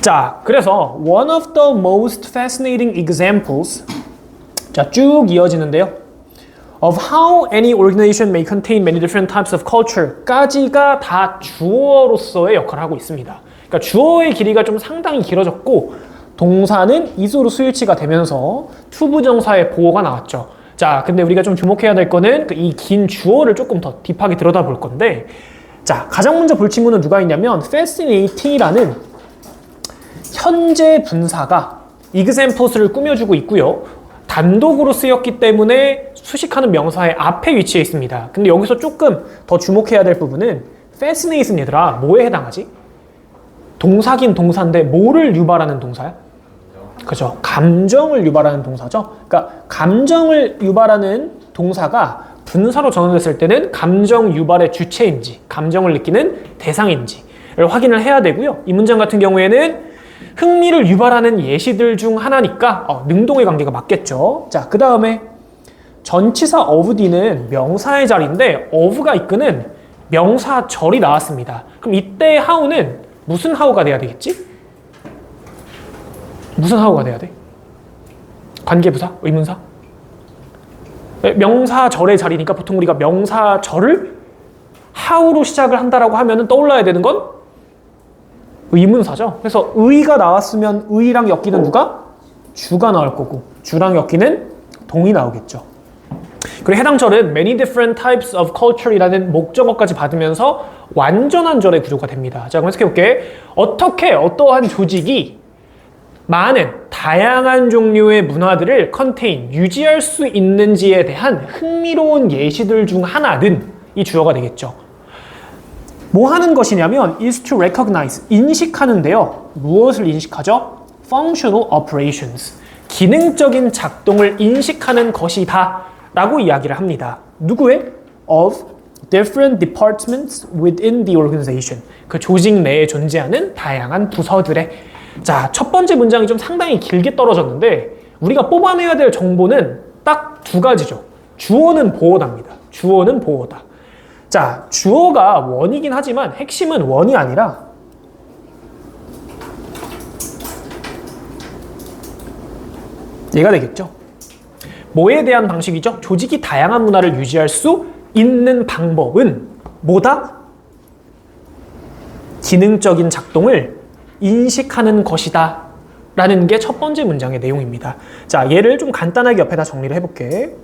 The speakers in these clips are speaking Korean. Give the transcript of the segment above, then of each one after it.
자, 그래서 one of the most fascinating examples 자, 쭉 이어지는데요. of how any organization may contain many different types of culture 까지가 다 주어로서의 역할을 하고 있습니다. 그러니까 주어의 길이가 좀 상당히 길어졌고 동사는 is로 수일치가 되면서 투부정사의 보호가 나왔죠. 자, 근데 우리가 좀 주목해야 될 거는 이 긴 주어를 조금 더 딥하게 들여다볼 건데 자, 가장 먼저 볼 친구는 누가 있냐면 fascinating이라는 현재 분사가 examples를 꾸며주고 있고요. 단독으로 쓰였기 때문에 수식하는 명사의 앞에 위치해 있습니다. 근데 여기서 조금 더 주목해야 될 부분은 fascinate은 얘들아 뭐에 해당하지? 동사긴 동사인데 뭐를 유발하는 동사야? 그죠? 감정을 유발하는 동사죠. 그러니까 감정을 유발하는 동사가 분사로 전환됐을 때는 감정 유발의 주체인지 감정을 느끼는 대상인지를 확인을 해야 되고요. 이 문장 같은 경우에는 흥미를 유발하는 예시들 중 하나니까 능동의 관계가 맞겠죠. 자, 그 다음에 전치사 of D는 명사의 자리인데 of가 이끄는 명사절이 나왔습니다. 그럼 이때 how는 무슨 how가 돼야 되겠지? 무슨 how가 돼야 돼? 관계부사? 의문사? 명사절의 자리니까 보통 우리가 명사절을 how로 시작을 한다라고 하면 떠올라야 되는 건 의문사죠. 그래서 의가 나왔으면 의랑 엮이는 누가? 주가 나올 거고 주랑 엮이는 동이 나오겠죠. 그리고 해당 절은 many different types of culture이라는 목적어까지 받으면서 완전한 절의 구조가 됩니다. 자, 그럼 해석해볼게. 어떻게 어떠한 조직이 많은 다양한 종류의 문화들을 contain, 유지할 수 있는지에 대한 흥미로운 예시들 중 하나는 이 주어가 되겠죠. 뭐 하는 것이냐면 is to recognize, 인식하는데요. 무엇을 인식하죠? functional operations, 기능적인 작동을 인식하는 것이다 라고 이야기를 합니다. 누구의? of different departments within the organization, 그 조직 내에 존재하는 다양한 부서들의. 자, 첫 번째 문장이 좀 상당히 길게 떨어졌는데 우리가 뽑아내야 될 정보는 딱 두 가지죠. 주어는 보호다입니다. 주어는 보호다. 자, 주어가 원이긴 하지만 핵심은 원이 아니라 얘가 되겠죠. 뭐에 대한 방식이죠? 조직이 다양한 문화를 유지할 수 있는 방법은 뭐다? 기능적인 작동을 인식하는 것이다 라는 게 첫 번째 문장의 내용입니다. 자, 얘를 좀 간단하게 옆에다 정리를 해볼게.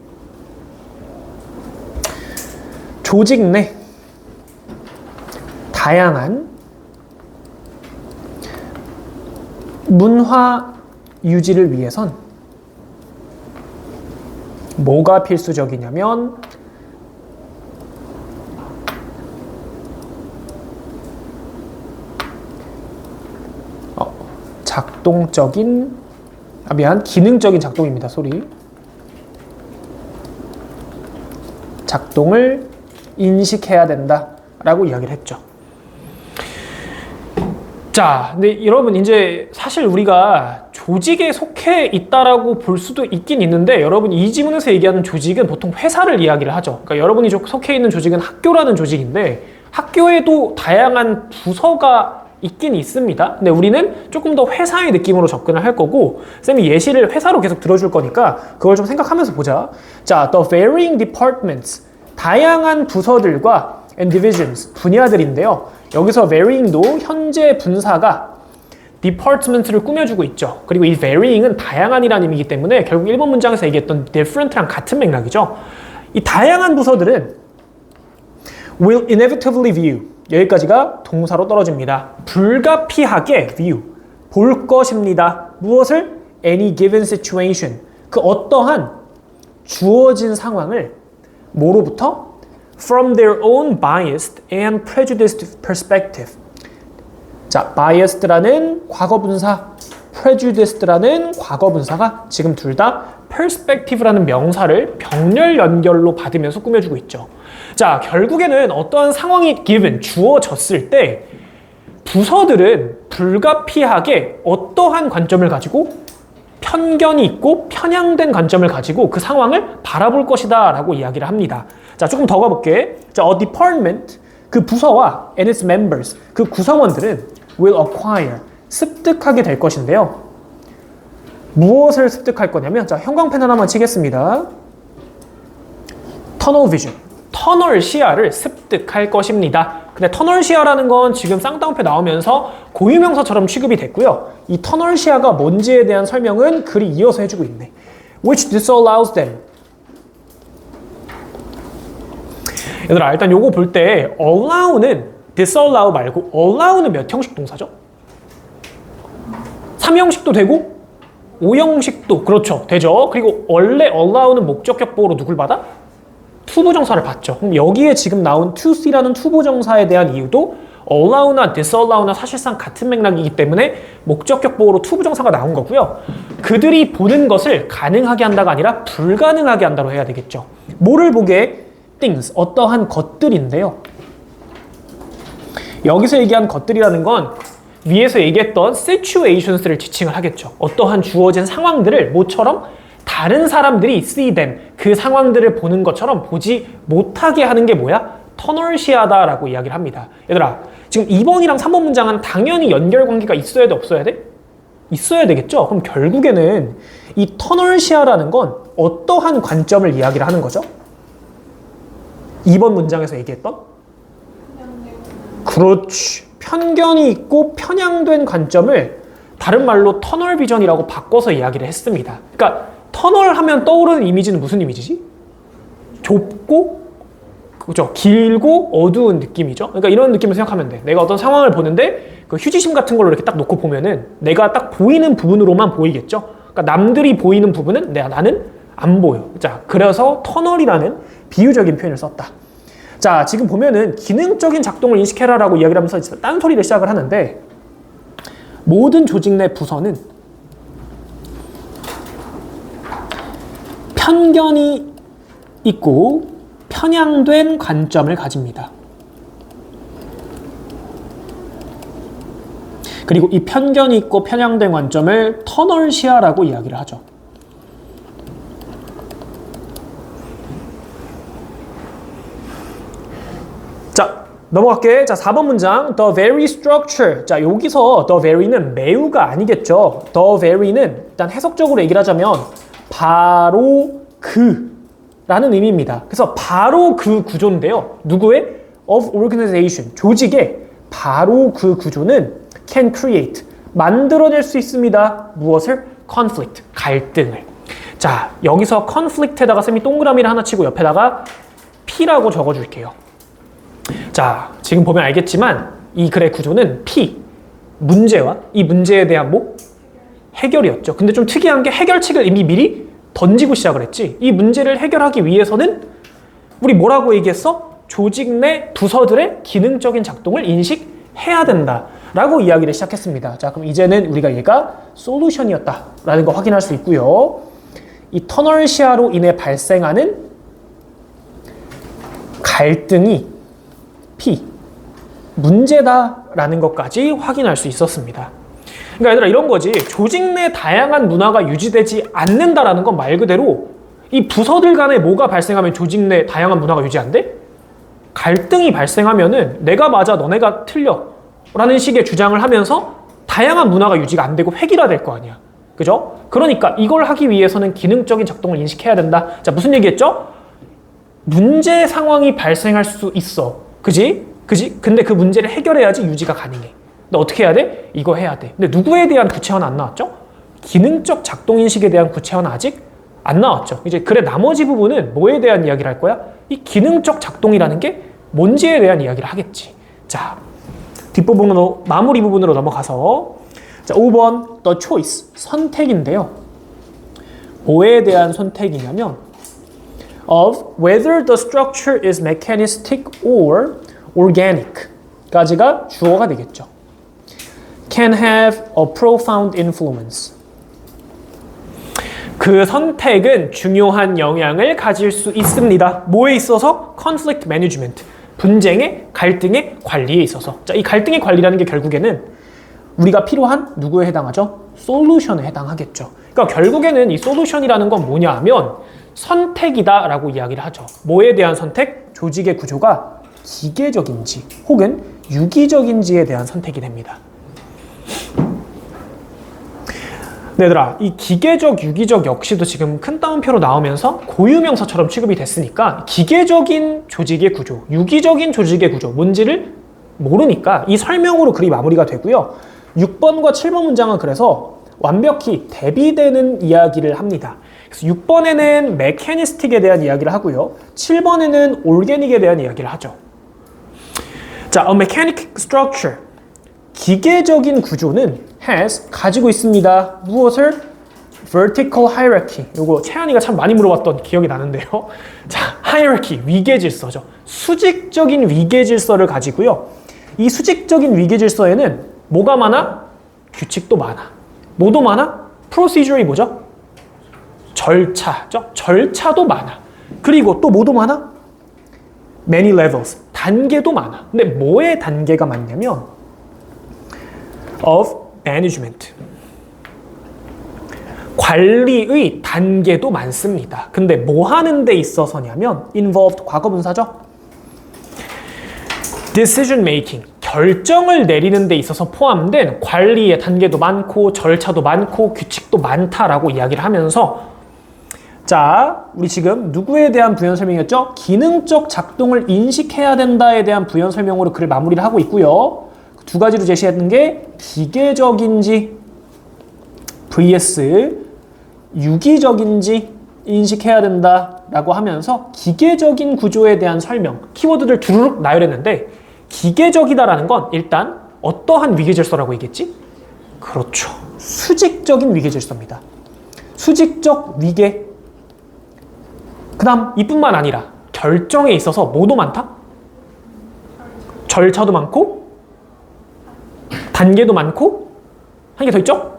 조직 내 다양한 문화 유지를 위해선 뭐가 필수적이냐면 기능적인 작동입니다. 작동을 인식해야 된다라고 이야기를 했죠. 자, 근데 여러분 이제 사실 우리가 조직에 속해 있다라고 볼 수도 있긴 있는데 여러분 이 지문에서 얘기하는 조직은 보통 회사를 이야기를 하죠. 그러니까 여러분이 속해 있는 조직은 학교라는 조직인데 학교에도 다양한 부서가 있긴 있습니다. 근데 우리는 조금 더 회사의 느낌으로 접근을 할 거고 쌤이 예시를 회사로 계속 들어줄 거니까 그걸 좀 생각하면서 보자. 자, the varying departments, 다양한 부서들과 and divisions, 분야들인데요. 여기서 varying도 현재 분사가 department를 꾸며주고 있죠. 그리고 이 varying은 다양한이라는 의미이기 때문에 결국 1번 문장에서 얘기했던 different랑 같은 맥락이죠. 이 다양한 부서들은 will inevitably view, 여기까지가 동사로 떨어집니다. 불가피하게 view, 볼 것입니다. 무엇을? any given situation, 그 어떠한 주어진 상황을 뭐로부터? from their own biased and prejudiced perspective. 자, biased라는 과거분사, prejudiced라는 과거분사가 지금 둘 다 perspective라는 명사를 병렬 연결로 받으면서 꾸며주고 있죠. 자, 결국에는 어떠한 상황이 given, 주어졌을 때 부서들은 불가피하게 어떠한 관점을 가지고 편견이 있고 편향된 관점을 가지고 그 상황을 바라볼 것이다 라고 이야기를 합니다. 자, 조금 더 가볼게. 자, a department, 그 부서와 and its members, 그 구성원들은 will acquire, 습득하게 될 것인데요. 무엇을 습득할 거냐면, 자, 형광펜 하나만 치겠습니다. 터널 비전, 터널 시야를 습득할 것입니다. 근데 터널 시야라는 건 지금 쌍따옴표 나오면서 고유명사처럼 취급이 됐고요. 이 터널 시야가 뭔지에 대한 설명은 글이 이어서 해주고 있네. Which disallows them. 얘들아, 일단 요거 볼 때 allow는 disallow 말고 allow는 몇 형식 동사죠? 3형식도 되고 5형식도 그렇죠, 되죠. 그리고 원래 allow는 목적격 보호로 누굴 받아? 투부정사를 받죠. 그럼 여기에 지금 나온 to see라는 투부정사에 대한 이유도 allow나 disallow나 사실상 같은 맥락이기 때문에 목적격 보호로 투부정사가 나온 거고요. 그들이 보는 것을 가능하게 한다가 아니라 불가능하게 한다로 해야 되겠죠. 뭐를 보게? things, 어떠한 것들인데요. 여기서 얘기한 것들이라는 건 위에서 얘기했던 situations를 지칭을 하겠죠. 어떠한 주어진 상황들을 모처럼 다른 사람들이 see them, 그 상황들을 보는 것처럼 보지 못하게 하는 게 뭐야? 터널 시야다라고 이야기를 합니다. 얘들아, 지금 2번이랑 3번 문장은 당연히 연결관계가 있어야 돼, 없어야 돼? 있어야 되겠죠? 그럼 결국에는 이 터널 시야라는 건 어떠한 관점을 이야기를 하는 거죠? 2번 문장에서 얘기했던? 그렇지. 편견이 있고 편향된 관점을 다른 말로 터널 비전이라고 바꿔서 이야기를 했습니다. 그러니까 터널 하면 떠오르는 이미지는 무슨 이미지지? 좁고, 그죠? 길고 어두운 느낌이죠. 그러니까 이런 느낌을 생각하면 돼. 내가 어떤 상황을 보는데 그 휴지심 같은 걸로 이렇게 딱 놓고 보면은 내가 딱 보이는 부분으로만 보이겠죠. 그러니까 남들이 보이는 부분은 나는 안 보여. 자, 그래서 터널이라는 비유적인 표현을 썼다. 자, 지금 보면은 기능적인 작동을 인식해라라고 이야기를 하면서 딴소리를 시작을 하는데, 모든 조직 내 부서는 편견이 있고 편향된 관점을 가집니다. 그리고 이 편견이 있고 편향된 관점을 터널 시야라고 이야기를 하죠. 자, 넘어갈게. 자, 4번 문장. The very structure. 자, 여기서 the very는 매우가 아니겠죠. the very는 일단 해석적으로 얘기를 하자면 바로 그라는 의미입니다. 그래서 바로 그 구조인데요. 누구의? of organization. 조직의 바로 그 구조는 can create. 만들어낼 수 있습니다. 무엇을? conflict. 갈등을. 자, 여기서 conflict에다가 쌤이 동그라미를 하나 치고 옆에다가 P라고 적어줄게요. 자, 지금 보면 알겠지만 이 글의 구조는 P, 문제와 이 문제에 대한 뭐? 해결이었죠. 근데 좀 특이한 게 해결책을 이미 미리 던지고 시작을 했지. 이 문제를 해결하기 위해서는 우리 뭐라고 얘기했어? 조직 내 부서들의 기능적인 작동을 인식해야 된다 라고 이야기를 시작했습니다. 자, 그럼 이제는 우리가 얘가 솔루션이었다 라는 거 확인할 수 있고요. 이 터널 시야로 인해 발생하는 갈등이 P, 문제다라는 것까지 확인할 수 있었습니다. 그러니까 얘들아, 이런 거지. 조직 내 다양한 문화가 유지되지 않는다라는 건 말 그대로 이 부서들 간에 뭐가 발생하면 조직 내 다양한 문화가 유지 안 돼? 갈등이 발생하면은 내가 맞아 너네가 틀려 라는 식의 주장을 하면서 다양한 문화가 유지가 안 되고 획일화될 거 아니야. 그죠? 그러니까 이걸 하기 위해서는 기능적인 작동을 인식해야 된다. 자, 무슨 얘기했죠? 문제 상황이 발생할 수 있어. 그지? 근데 그 문제를 해결해야지 유지가 가능해. 근데 어떻게 해야 돼? 이거 해야 돼. 근데 누구에 대한 구체화는 안 나왔죠? 기능적 작동 인식에 대한 구체화는 아직 안 나왔죠. 이제 글의 나머지 부분은 뭐에 대한 이야기를 할 거야? 이 기능적 작동이라는 게 뭔지에 대한 이야기를 하겠지. 자, 뒷부분으로 마무리 부분으로 넘어가서 자, 5번 the choice, 선택인데요. 뭐에 대한 선택이냐면 of whether the structure is mechanistic or organic 까지가 주어가 되겠죠. can have a profound influence. 그 선택은 중요한 영향을 가질 수 있습니다. 뭐에 있어서? conflict management. 분쟁의, 갈등의 관리에 있어서. 자, 이 갈등의 관리라는 게 결국에는 우리가 필요한 누구에 해당하죠? 솔루션에 해당하겠죠. 그러니까 결국에는 이 솔루션이라는 건 뭐냐 하면 선택이다 라고 이야기를 하죠. 뭐에 대한 선택? 조직의 구조가 기계적인지 혹은 유기적인지에 대한 선택이 됩니다. 얘들아, 이 기계적, 유기적 역시도 지금 큰 따옴표로 나오면서 고유명사처럼 취급이 됐으니까 기계적인 조직의 구조, 유기적인 조직의 구조, 뭔지를 모르니까 이 설명으로 글이 마무리가 되고요. 6번과 7번 문장은 그래서 완벽히 대비되는 이야기를 합니다. 그래서 6번에는 메커니스틱에 대한 이야기를 하고요. 7번에는 올게닉에 대한 이야기를 하죠. 자, a mechanic structure. 기계적인 구조는 has 가지고 있습니다. 무엇을? vertical hierarchy. 요거 채연이가 참 많이 물어봤던 기억이 나는데요. 자, hierarchy, 위계 질서죠. 수직적인 위계 질서를 가지고요. 이 수직적인 위계 질서에는 뭐가 많아? 규칙도 많아. 뭐도 많아? procedure이 뭐죠? 절차죠. 절차도 많아. 그리고 또 뭐도 많아? many levels. 단계도 많아. 근데 뭐의 단계가 많냐면 of management. 관리의 단계도 많습니다. 근데 뭐 하는 데 있어서냐면 involved 과거분사죠. decision making. 결정을 내리는 데 있어서 포함된 관리의 단계도 많고 절차도 많고 규칙도 많다라고 이야기를 하면서 자, 우리 지금 누구에 대한 부연 설명이었죠? 기능적 작동을 인식해야 된다에 대한 부연 설명으로 글을 마무리를 하고 있고요. 두 가지로 제시했던 게 기계적인지 vs 유기적인지 인식해야 된다라고 하면서 기계적인 구조에 대한 설명, 키워드를 두루룩 나열했는데 기계적이다라는 건 일단 어떠한 위계질서라고 얘기했지? 그렇죠. 수직적인 위계질서입니다. 수직적 위계. 그 다음 이뿐만 아니라 결정에 있어서 뭐도 많다? 절차도 많고 단계도 많고 한 개 더 있죠?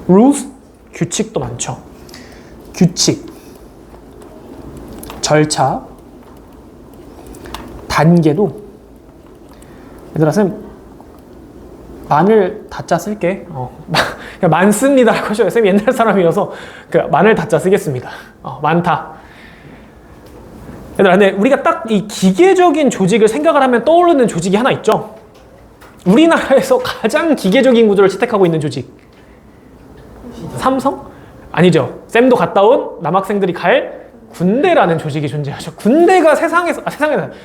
rules, 규칙도 많죠. 규칙, 절차, 단계도. 얘들아, 쌤 마늘 다짜 쓸게. 그냥 많습니다라고 하셔요. 쌤 옛날 사람이어서 그 마늘 다짜 쓰겠습니다. 많다. 얘들아, 근데 우리가 딱 이 기계적인 조직을 생각을 하면 떠오르는 조직이 하나 있죠. 우리나라에서 가장 기계적인 구조를 채택하고 있는 조직. 삼성? 아니죠. 쌤도 갔다 온 남학생들이 갈 군대라는 조직이 존재하죠. 군대가 세상에서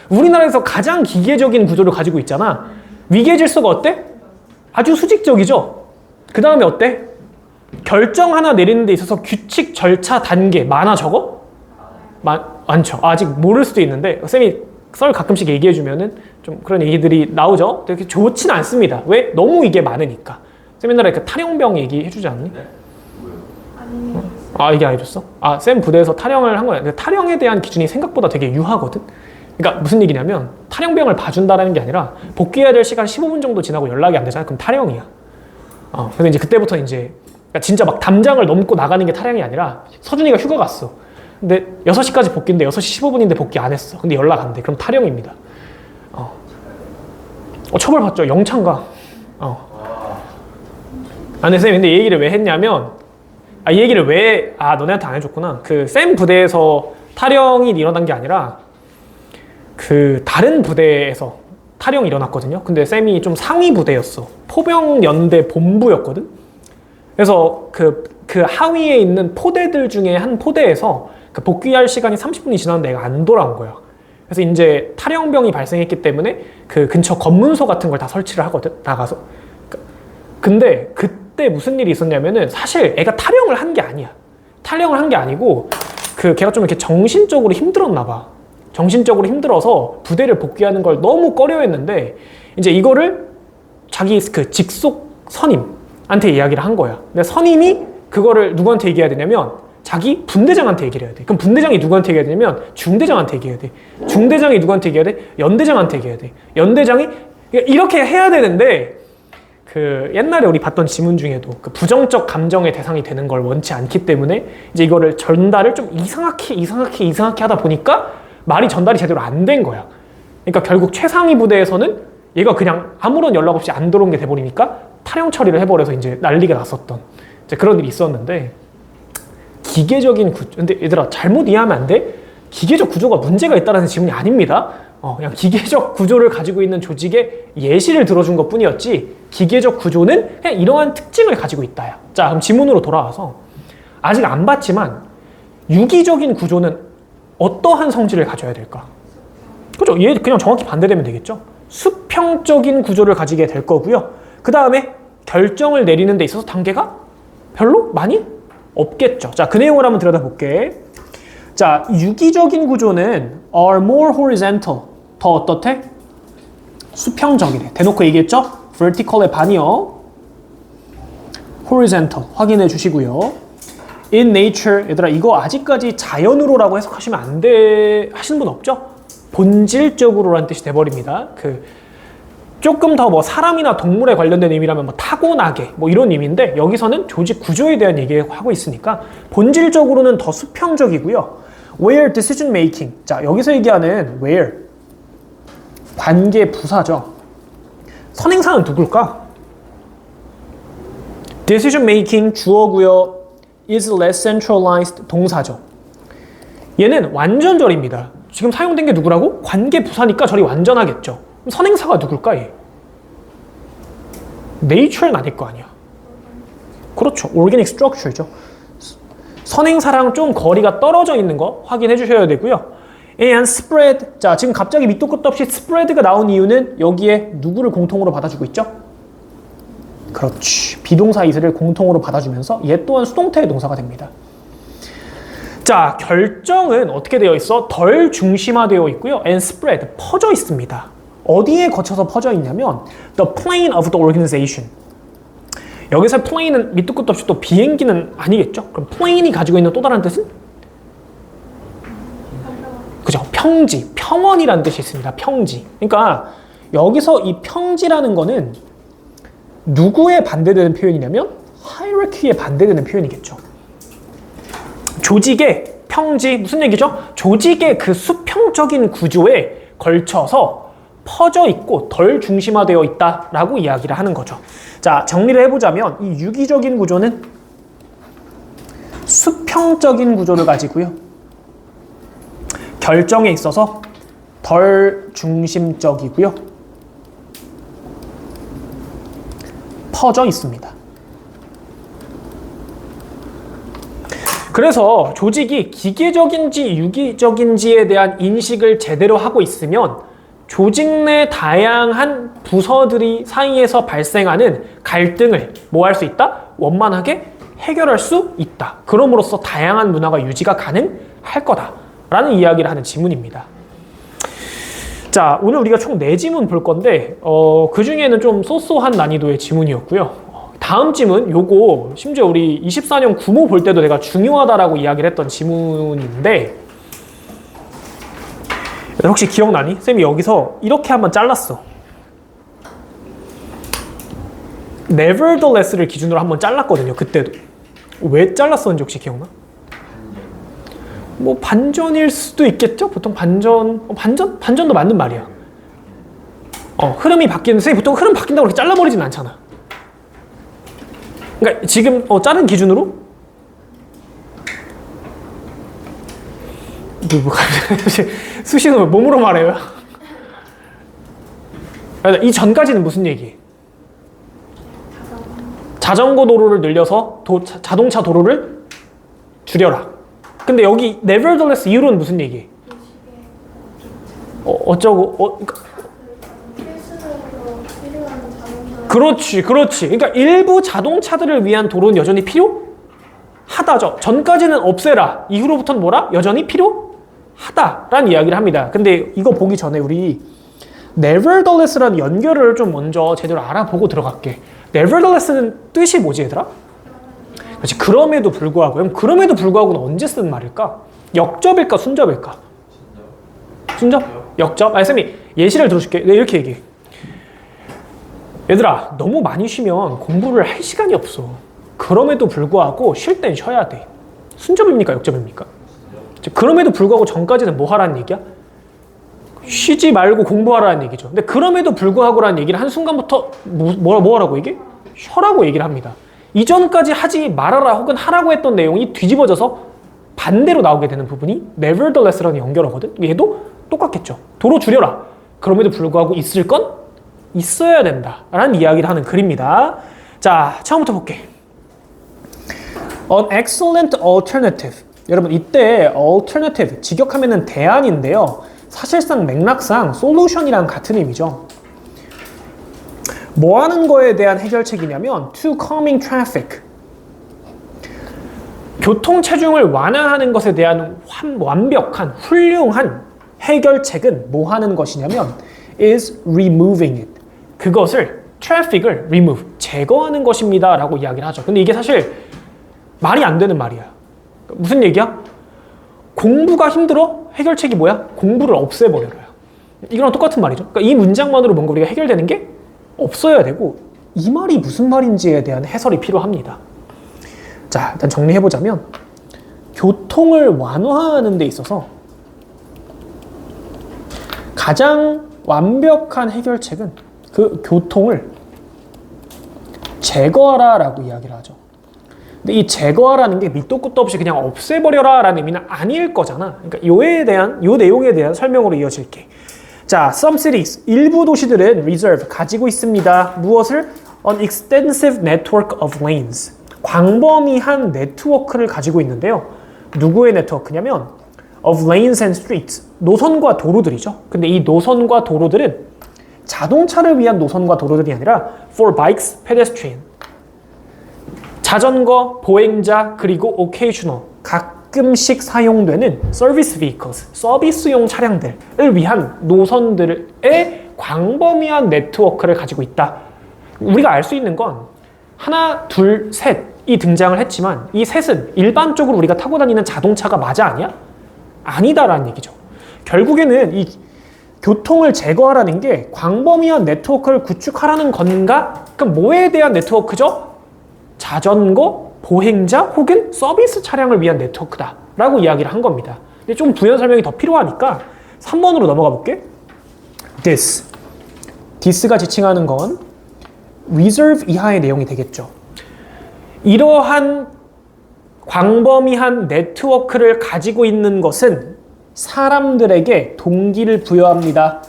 우리나라에서 가장 기계적인 구조를 가지고 있잖아. 위계 질서가 어때? 아주 수직적이죠. 그 다음에 어때? 결정 하나 내리는 데 있어서 규칙, 절차, 단계 많아 적어? 많죠. 아직 모를 수도 있는데 쌤이 썰 가끔씩 얘기해주면은 좀 그런 얘기들이 나오죠. 되게 좋진 않습니다. 왜? 너무 이게 많으니까. 쌤 옛날에 그 탈영병 얘기해주지 않니? 네? 얘기 안 해줬어? 쌤 부대에서 탈영을 한 거야. 근데 탈영에 대한 기준이 생각보다 되게 유하거든? 그러니까 무슨 얘기냐면 탈영병을 봐준다라는 게 아니라 복귀해야 될 시간 15분 정도 지나고 연락이 안 되잖아. 그럼 탈영이야. 그래서 이제 그때부터 이제 그러니까 진짜 막 담장을 넘고 나가는 게 탈영이 아니라 서준이가 휴가 갔어. 근데 6시까지 복귀인데 6시 15분인데 복귀 안 했어. 근데 연락 안 돼. 그럼 탈영입니다. 처벌받죠. 영창가. 근데 쌤 근데 이 얘기를 왜 했냐면 이 얘기를 왜 너네한테 안 해줬구나. 그 쌤 부대에서 탈영이 일어난 게 아니라 그 다른 부대에서 탈영이 일어났거든요. 근데 쌤이 좀 상위 부대였어. 포병연대 본부였거든. 그래서 그 하위에 있는 포대들 중에 한 포대에서 그 복귀할 시간이 30분이 지났는데 애가 안 돌아온 거야. 그래서 이제 탈영병이 발생했기 때문에 그 근처 검문소 같은 걸 다 설치를 하거든. 나가서. 근데 그때 무슨 일이 있었냐면은 사실 애가 탈영을 한 게 아니야. 탈영을 한 게 아니고 그 걔가 좀 이렇게 정신적으로 힘들었나 봐. 정신적으로 힘들어서 부대를 복귀하는 걸 너무 꺼려했는데 이제 이거를 자기 그 직속 선임한테 이야기를 한 거야. 근데 선임이 그거를 누구한테 얘기해야 되냐면 자기 분대장한테 얘기를 해야 돼. 그럼 분대장이 누구한테 얘기해야 되냐면 중대장한테 얘기해야 돼. 중대장이 누구한테 얘기해야 돼? 연대장한테 얘기해야 돼. 연대장이 이렇게 해야 되는데 그 옛날에 우리 봤던 지문 중에도 그 부정적 감정의 대상이 되는 걸 원치 않기 때문에 이제 이거를 전달을 좀 이상하게 하다 보니까 말이 전달이 제대로 안 된 거야. 그러니까 결국 최상위 부대에서는 얘가 그냥 아무런 연락 없이 안 들어온 게 돼버리니까 탈영 처리를 해버려서 이제 난리가 났었던 이제 그런 일이 있었는데 기계적인 구조. 근데 얘들아 잘못 이해하면 안 돼. 기계적 구조가 문제가 있다는 질문이 아닙니다. 그냥 기계적 구조를 가지고 있는 조직의 예시를 들어준 것 뿐이었지 기계적 구조는 그냥 이러한 특징을 가지고 있다. 자, 그럼 지문으로 돌아와서 아직 안 봤지만 유기적인 구조는 어떠한 성질을 가져야 될까? 그죠? 얘 그냥 정확히 반대되면 되겠죠? 수평적인 구조를 가지게 될 거고요. 그 다음에 결정을 내리는 데 있어서 단계가 별로 많이 없겠죠. 자, 그 내용을 한번 들여다볼게. 자, 유기적인 구조는 are more horizontal. 더 어떻대? 수평적이래. 대놓고 얘기했죠? vertical의 반이요. horizontal 확인해 주시고요. in nature, 얘들아 이거 아직까지 자연으로라고 해석하시면 안 돼 하시는 분 없죠? 본질적으로라는 뜻이 돼버립니다. 조금 더 뭐 사람이나 동물에 관련된 의미라면 뭐 타고나게 뭐 이런 의미인데 여기서는 조직 구조에 대한 얘기를 하고 있으니까 본질적으로는 더 수평적이고요. where decision making. 자, 여기서 얘기하는 where 관계 부사죠. 선행사는 누굴까? decision making 주어고요. is less centralized 동사죠. 얘는 완전절입니다. 지금 사용된 게 누구라고? 관계 부사니까 절이 완전하겠죠. 그럼 선행사가 누굴까 얘? nature는 아닐 거 아니야. 그렇죠. organic structure죠. 선행사랑 좀 거리가 떨어져 있는 거 확인해 주셔야 되고요. and spread. 자, 지금 갑자기 밑도 끝도 없이 spread가 나온 이유는 여기에 누구를 공통으로 받아주고 있죠? 그렇지. 비동사 이슬을 공통으로 받아주면서 얘 또한 수동태의 동사가 됩니다. 자, 결정은 어떻게 되어 있어? 덜 중심화되어 있고요. and spread, 퍼져 있습니다. 어디에 거쳐서 퍼져 있냐면 the plane of the organization. 여기서 plane은 밑도 끝도 없이 또 비행기는 아니겠죠? 그럼 plane이 가지고 있는 또 다른 뜻은? 그죠? 평지, 평원이라는 뜻이 있습니다. 평지. 그러니까 여기서 이 평지라는 거는 누구에 반대되는 표현이냐면 hierarchy에 반대되는 표현이겠죠. 조직의 평지, 무슨 얘기죠? 조직의 그 수평적인 구조에 걸쳐서 퍼져 있고 덜 중심화되어 있다라고 이야기를 하는 거죠. 자, 정리를 해보자면 이 유기적인 구조는 수평적인 구조를 가지고요. 결정에 있어서 덜 중심적이고요. 퍼져 있습니다. 그래서 조직이 기계적인지 유기적인지에 대한 인식을 제대로 하고 있으면 조직 내 다양한 부서들이 사이에서 발생하는 갈등을 뭐 할 수 있다? 원만하게 해결할 수 있다. 그럼으로써 다양한 문화가 유지가 가능할 거다라는 이야기를 하는 지문입니다. 자, 오늘 우리가 총 4지문 볼 건데 그 중에는 좀 소소한 난이도의 지문이었고요. 다음 지문, 요거 심지어 우리 24년 구모 볼 때도 내가 중요하다라고 이야기를 했던 지문인데 혹시 기억나니? 쌤이 여기서 이렇게 한번 잘랐어. nevertheless를 기준으로 한번 잘랐거든요. 그때도. 왜 잘랐었는지 혹시 기억나? 뭐 반전일 수도 있겠죠? 보통 반전도 맞는 말이야. 흐름이 바뀌는, 선생님 보통 흐름 바뀐다고 그렇게 잘라버리진 않잖아. 그러니까 지금 자른 기준으로 수시는 몸으로 말해요. 이 전까지는 무슨 얘기? 자전거 도로를 늘려서 자동차 도로를 줄여라. 근데 여기 nevertheless 이후로는 무슨 얘기? 어쩌고 그렇지. 그러니까 일부 자동차들을 위한 도로는 여전히 필요하다죠. 전까지는 없애라. 이후로부터는 뭐라? 여전히 필요하다라는 이야기를 합니다. 근데 이거 보기 전에 우리 nevertheless라는 연결을 좀 먼저 제대로 알아보고 들어갈게. nevertheless는 뜻이 뭐지, 얘들아? 그렇지. 그럼에도 불구하고. 그럼 그럼에도 불구하고는 언제 쓰는 말일까? 역접일까? 순접일까? 순접? 역접? 쌤이 예시를 들어줄게. 네, 이렇게 얘기해. 얘들아, 너무 많이 쉬면 공부를 할 시간이 없어. 그럼에도 불구하고 쉴 땐 쉬어야 돼. 순접입니까? 역접입니까? 그럼에도 불구하고 전까지는 뭐 하라는 얘기야? 쉬지 말고 공부하라는 얘기죠. 근데 그럼에도 불구하고라는 얘기를 한순간부터 뭐 하라고 얘기해? 쉬라고 얘기를 합니다. 이전까지 하지 말아라 혹은 하라고 했던 내용이 뒤집어져서 반대로 나오게 되는 부분이 nevertheless라는 연결어거든. 얘도 똑같겠죠. 도로 줄여라. 그럼에도 불구하고 있을 건 있어야 된다라는 이야기를 하는 글입니다. 자, 처음부터 볼게. An excellent alternative. 여러분 이때 alternative, 직역하면은 대안인데요. 사실상 맥락상 solution이랑 같은 의미죠. 뭐 하는 거에 대한 해결책이냐면 to calming traffic. 교통 체증을 완화하는 것에 대한 완벽한, 훌륭한 해결책은 뭐 하는 것이냐면 is removing it. 그것을, traffic을 remove, 제거하는 것입니다 라고 이야기를 하죠. 근데 이게 사실 말이 안 되는 말이야. 무슨 얘기야? 공부가 힘들어? 해결책이 뭐야? 공부를 없애버려요. 이거랑 똑같은 말이죠. 그러니까 이 문장만으로 뭔가 우리가 해결되는 게 없어야 되고, 이 말이 무슨 말인지에 대한 해설이 필요합니다. 자, 일단 정리해보자면 교통을 완화하는 데 있어서 가장 완벽한 해결책은 그 교통을 제거하라 라고 이야기를 하죠. 근데 이 제거하라는 게 밑도 끝도 없이 그냥 없애버려라 라는 의미는 아닐 거잖아. 그러니까 요 내용에 대한 설명으로 이어질게. 자, some cities, 일부 도시들은 reserve, 가지고 있습니다. 무엇을? An extensive network of lanes. 광범위한 네트워크를 가지고 있는데요. 누구의 네트워크냐면 of lanes and streets, 노선과 도로들이죠. 근데 이 노선과 도로들은 자동차를 위한 노선과 도로들이 아니라 for bikes, pedestrian, 자전거, 보행자, 그리고 occasional, 가끔씩 사용되는 service vehicles, 서비스용 차량들을 위한 노선들의 광범위한 네트워크를 가지고 있다. 우리가 알 수 있는 건 하나, 둘, 셋이 등장을 했지만 이 셋은 일반적으로 우리가 타고 다니는 자동차가 맞아 아니야? 아니다라는 얘기죠. 결국에는 이 교통을 제거하라는 게 광범위한 네트워크를 구축하라는 건가? 그럼 뭐에 대한 네트워크죠? 자전거, 보행자 혹은 서비스 차량을 위한 네트워크다 라고 이야기를 한 겁니다. 근데 좀 부연 설명이 더 필요하니까 3번으로 넘어가 볼게. this가 지칭하는 건 reserve 이하의 내용이 되겠죠. 이러한 광범위한 네트워크를 가지고 있는 것은 사람들에게 동기를 부여합니다.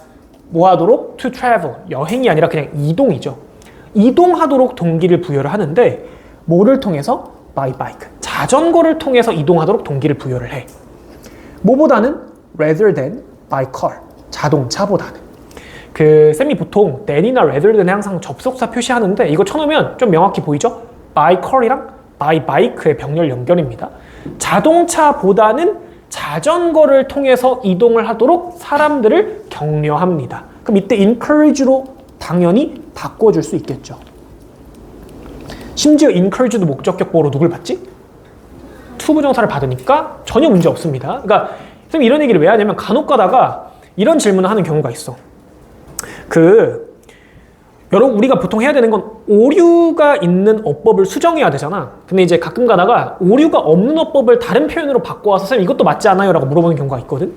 뭐 하도록? to travel, 여행이 아니라 그냥 이동이죠. 이동하도록 동기를 부여를 하는데 뭐를 통해서? by bike, 자전거를 통해서 이동하도록 동기를 부여를 해. 뭐보다는? rather than by car, 자동차보다는. 쌤이 보통 than이나 rather than에 항상 접속사 표시하는데 이거 쳐놓으면 좀 명확히 보이죠? by car이랑 by bike의 병렬 연결입니다. 자동차보다는 자전거를 통해서 이동을 하도록 사람들을 격려합니다. 그럼 이때 encourage로 당연히 바꿔줄 수 있겠죠. 심지어 encourage도 목적격 보호로 누굴 받지? to 부정사를 받으니까 전혀 문제 없습니다. 그러니까 쌤이 이런 얘기를 왜 하냐면 간혹 가다가 이런 질문을 하는 경우가 있어. 여러분 우리가 보통 해야 되는 건 오류가 있는 어법을 수정해야 되잖아. 근데 이제 가끔 가다가 오류가 없는 어법을 다른 표현으로 바꿔와서 쌤 이것도 맞지 않아요? 라고 물어보는 경우가 있거든.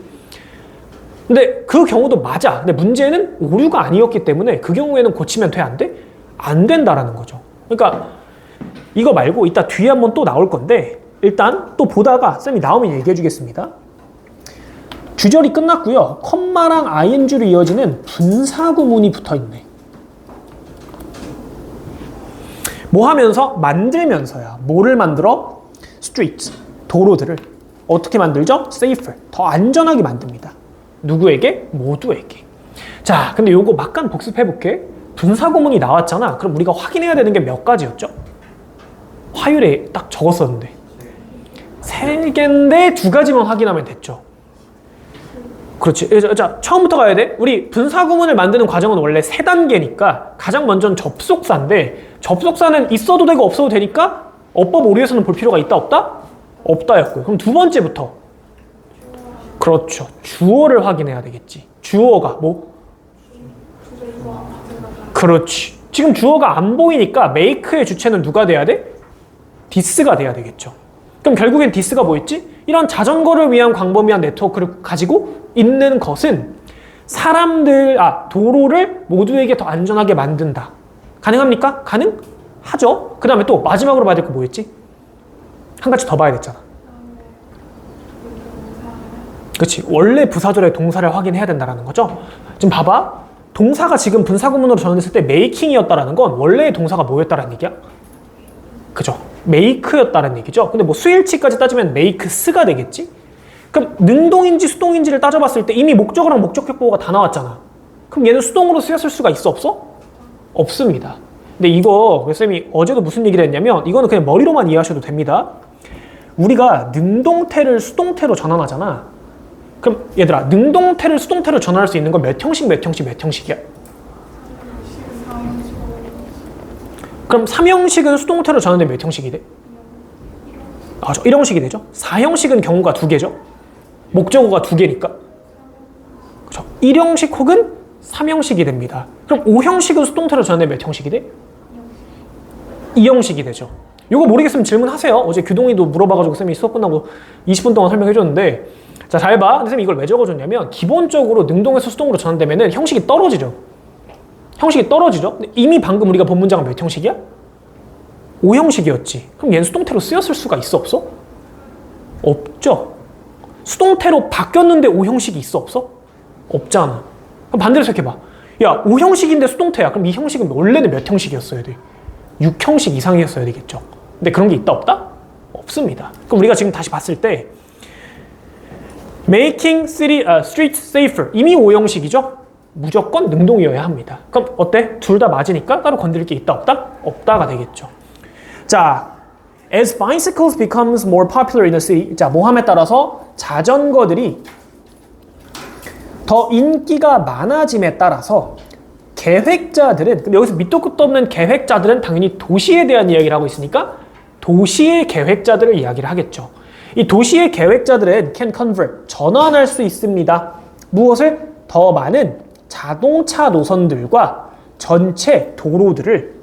근데 그 경우도 맞아. 근데 문제는 오류가 아니었기 때문에 그 경우에는 고치면 돼? 안 돼? 안 된다라는 거죠. 그러니까 이거 말고 이따 뒤에 한번 또 나올 건데 일단 또 보다가 쌤이 나오면 얘기해 주겠습니다. 주절이 끝났고요. 컴마랑 ing로 이어지는 분사구문이 붙어있네. 뭐 하면서? 만들면서야. 뭐를 만들어? streets, 도로들을 어떻게 만들죠? safer, 더 안전하게 만듭니다. 누구에게? 모두에게. 자, 근데 요거 막간 복습해볼게. 분사구문이 나왔잖아. 그럼 우리가 확인해야 되는 게 몇 가지였죠? 화율에 딱 적었었는데 3개인데 2가지만 확인하면 됐죠. 그렇지. 자, 처음부터 가야 돼. 우리 분사구문을 만드는 과정은 원래 3단계니까 가장 먼저는 접속사인데 접속사는 있어도 되고 없어도 되니까 어법 오류에서는 볼 필요가 있다 없다? 없다였고요. 그럼 두 번째부터 그렇죠. 주어를 확인해야 되겠지. 주어가 뭐? 그렇지. 지금 주어가 안 보이니까 make의 주체는 누가 돼야 돼? this가 돼야 되겠죠. 그럼 결국엔 this가 뭐였지? 이런 자전거를 위한 광범위한 네트워크를 가지고 있는 것은 도로를 모두에게 더 안전하게 만든다. 가능합니까? 가능하죠. 그 다음에 또 마지막으로 봐야 될 거 뭐였지? 한 가지 더 봐야겠잖아. 그렇지. 원래 부사절의 동사를 확인해야 된다는 거죠. 지금 봐봐. 동사가 지금 분사구문으로 전환했을 때 making이었다라는 건 원래의 동사가 뭐였다라는 얘기야? 그죠? make였다는 얘기죠. 근데 뭐 수일치까지 따지면 makes가 되겠지? 그럼 능동인지 수동인지를 따져봤을 때 이미 목적어랑 목적격보가 다 나왔잖아. 그럼 얘는 수동으로 쓰였을 수가 있어 없어? 없습니다. 근데 이거 쌤이 어제도 무슨 얘기를 했냐면 이거는 그냥 머리로만 이해하셔도 됩니다. 우리가 능동태를 수동태로 전환하잖아. 그럼 얘들아 능동태를 수동태로 전환할 수 있는 건 몇 형식 몇 형식이야? 그럼 3형식은 수동태로 전환되면 몇 형식이 돼? 아, 1형식이 되죠. 4형식은 경우가 2개죠. 목적어가 2개니까. 그렇죠. 1형식 혹은 3형식이 됩니다. 그럼 5형식은 수동태로 전환되면 몇 형식이 돼? 2형식이 되죠. 이거 모르겠으면 질문하세요. 어제 규동이도 물어봐가지고 쌤이 수업 끝나고 20분 동안 설명해줬는데 자, 잘 봐. 근데 쌤이 이걸 왜 적어줬냐면 기본적으로 능동에서 수동으로 전환되면 형식이 떨어지죠. 형식이 떨어지죠. 근데 이미 방금 우리가 본 문장은 몇 형식이야? 5형식이었지. 그럼 얘는 수동태로 쓰였을 수가 있어 없어? 없죠. 수동태로 바뀌었는데 5형식이 있어 없어? 없잖아. 그럼 반대로 생각해봐. 야 5형식인데 수동태야. 그럼 이 형식은 원래는 몇 형식이었어야 돼? 6형식 이상이었어야 되겠죠. 근데 그런 게 있다 없다? 없습니다. 그럼 우리가 지금 다시 봤을 때 making streets safer 이미 5형식이죠? 무조건 능동이어야 합니다. 그럼 어때? 둘 다 맞으니까 따로 건드릴 게 있다 없다? 없다가 되겠죠. 자, as bicycles becomes more popular in the city 자, 뭐함에 따라서 자전거들이 더 인기가 많아짐에 따라서 계획자들은 근데 여기서 밑도 끝도 없는 계획자들은 당연히 도시에 대한 이야기를 하고 있으니까 도시의 계획자들을 이야기를 하겠죠. 이 도시의 계획자들은 can convert 전환할 수 있습니다. 무엇을? 더 많은 자동차 노선들과 전체 도로들을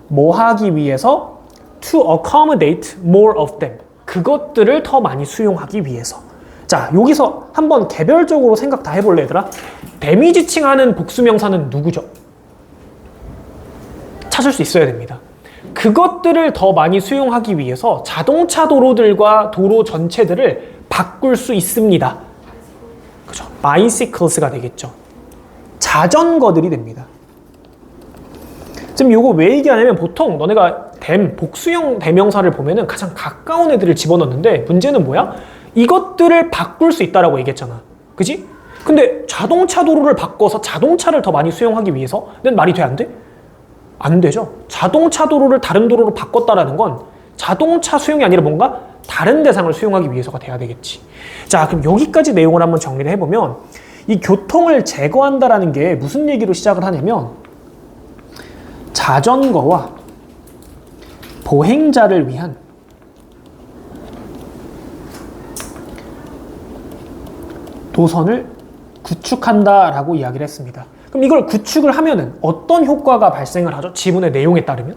뭐 하기 위해서? to accommodate more of them. 그것들을 더 많이 수용하기 위해서. 자, 여기서 한번 개별적으로 생각 다 해볼래, 얘들아? 데미지칭하는 복수명사는 누구죠? 찾을 수 있어야 됩니다. 그것들을 더 많이 수용하기 위해서 자동차 도로들과 도로 전체들을 바꿀 수 있습니다. 그죠? bicycles가 되겠죠. 자전거들이 됩니다. 지금 이거 왜 얘기하냐면 보통 너네가 복수형 대명사를 보면은 가장 가까운 애들을 집어넣는데 문제는 뭐야? 이것들을 바꿀 수 있다라고 얘기했잖아. 그지? 근데 자동차 도로를 바꿔서 자동차를 더 많이 수용하기 위해서는 말이 돼? 안 돼? 안 되죠. 자동차 도로를 다른 도로로 바꿨다라는 건 자동차 수용이 아니라 뭔가 다른 대상을 수용하기 위해서가 돼야 되겠지. 자, 그럼 여기까지 내용을 한번 정리를 해보면 이 교통을 제거한다라는 게 무슨 얘기로 시작을 하냐면 자전거와 보행자를 위한 노선을 구축한다라고 이야기를 했습니다. 그럼 이걸 구축을 하면은 어떤 효과가 발생을 하죠? 지문의 내용에 따르면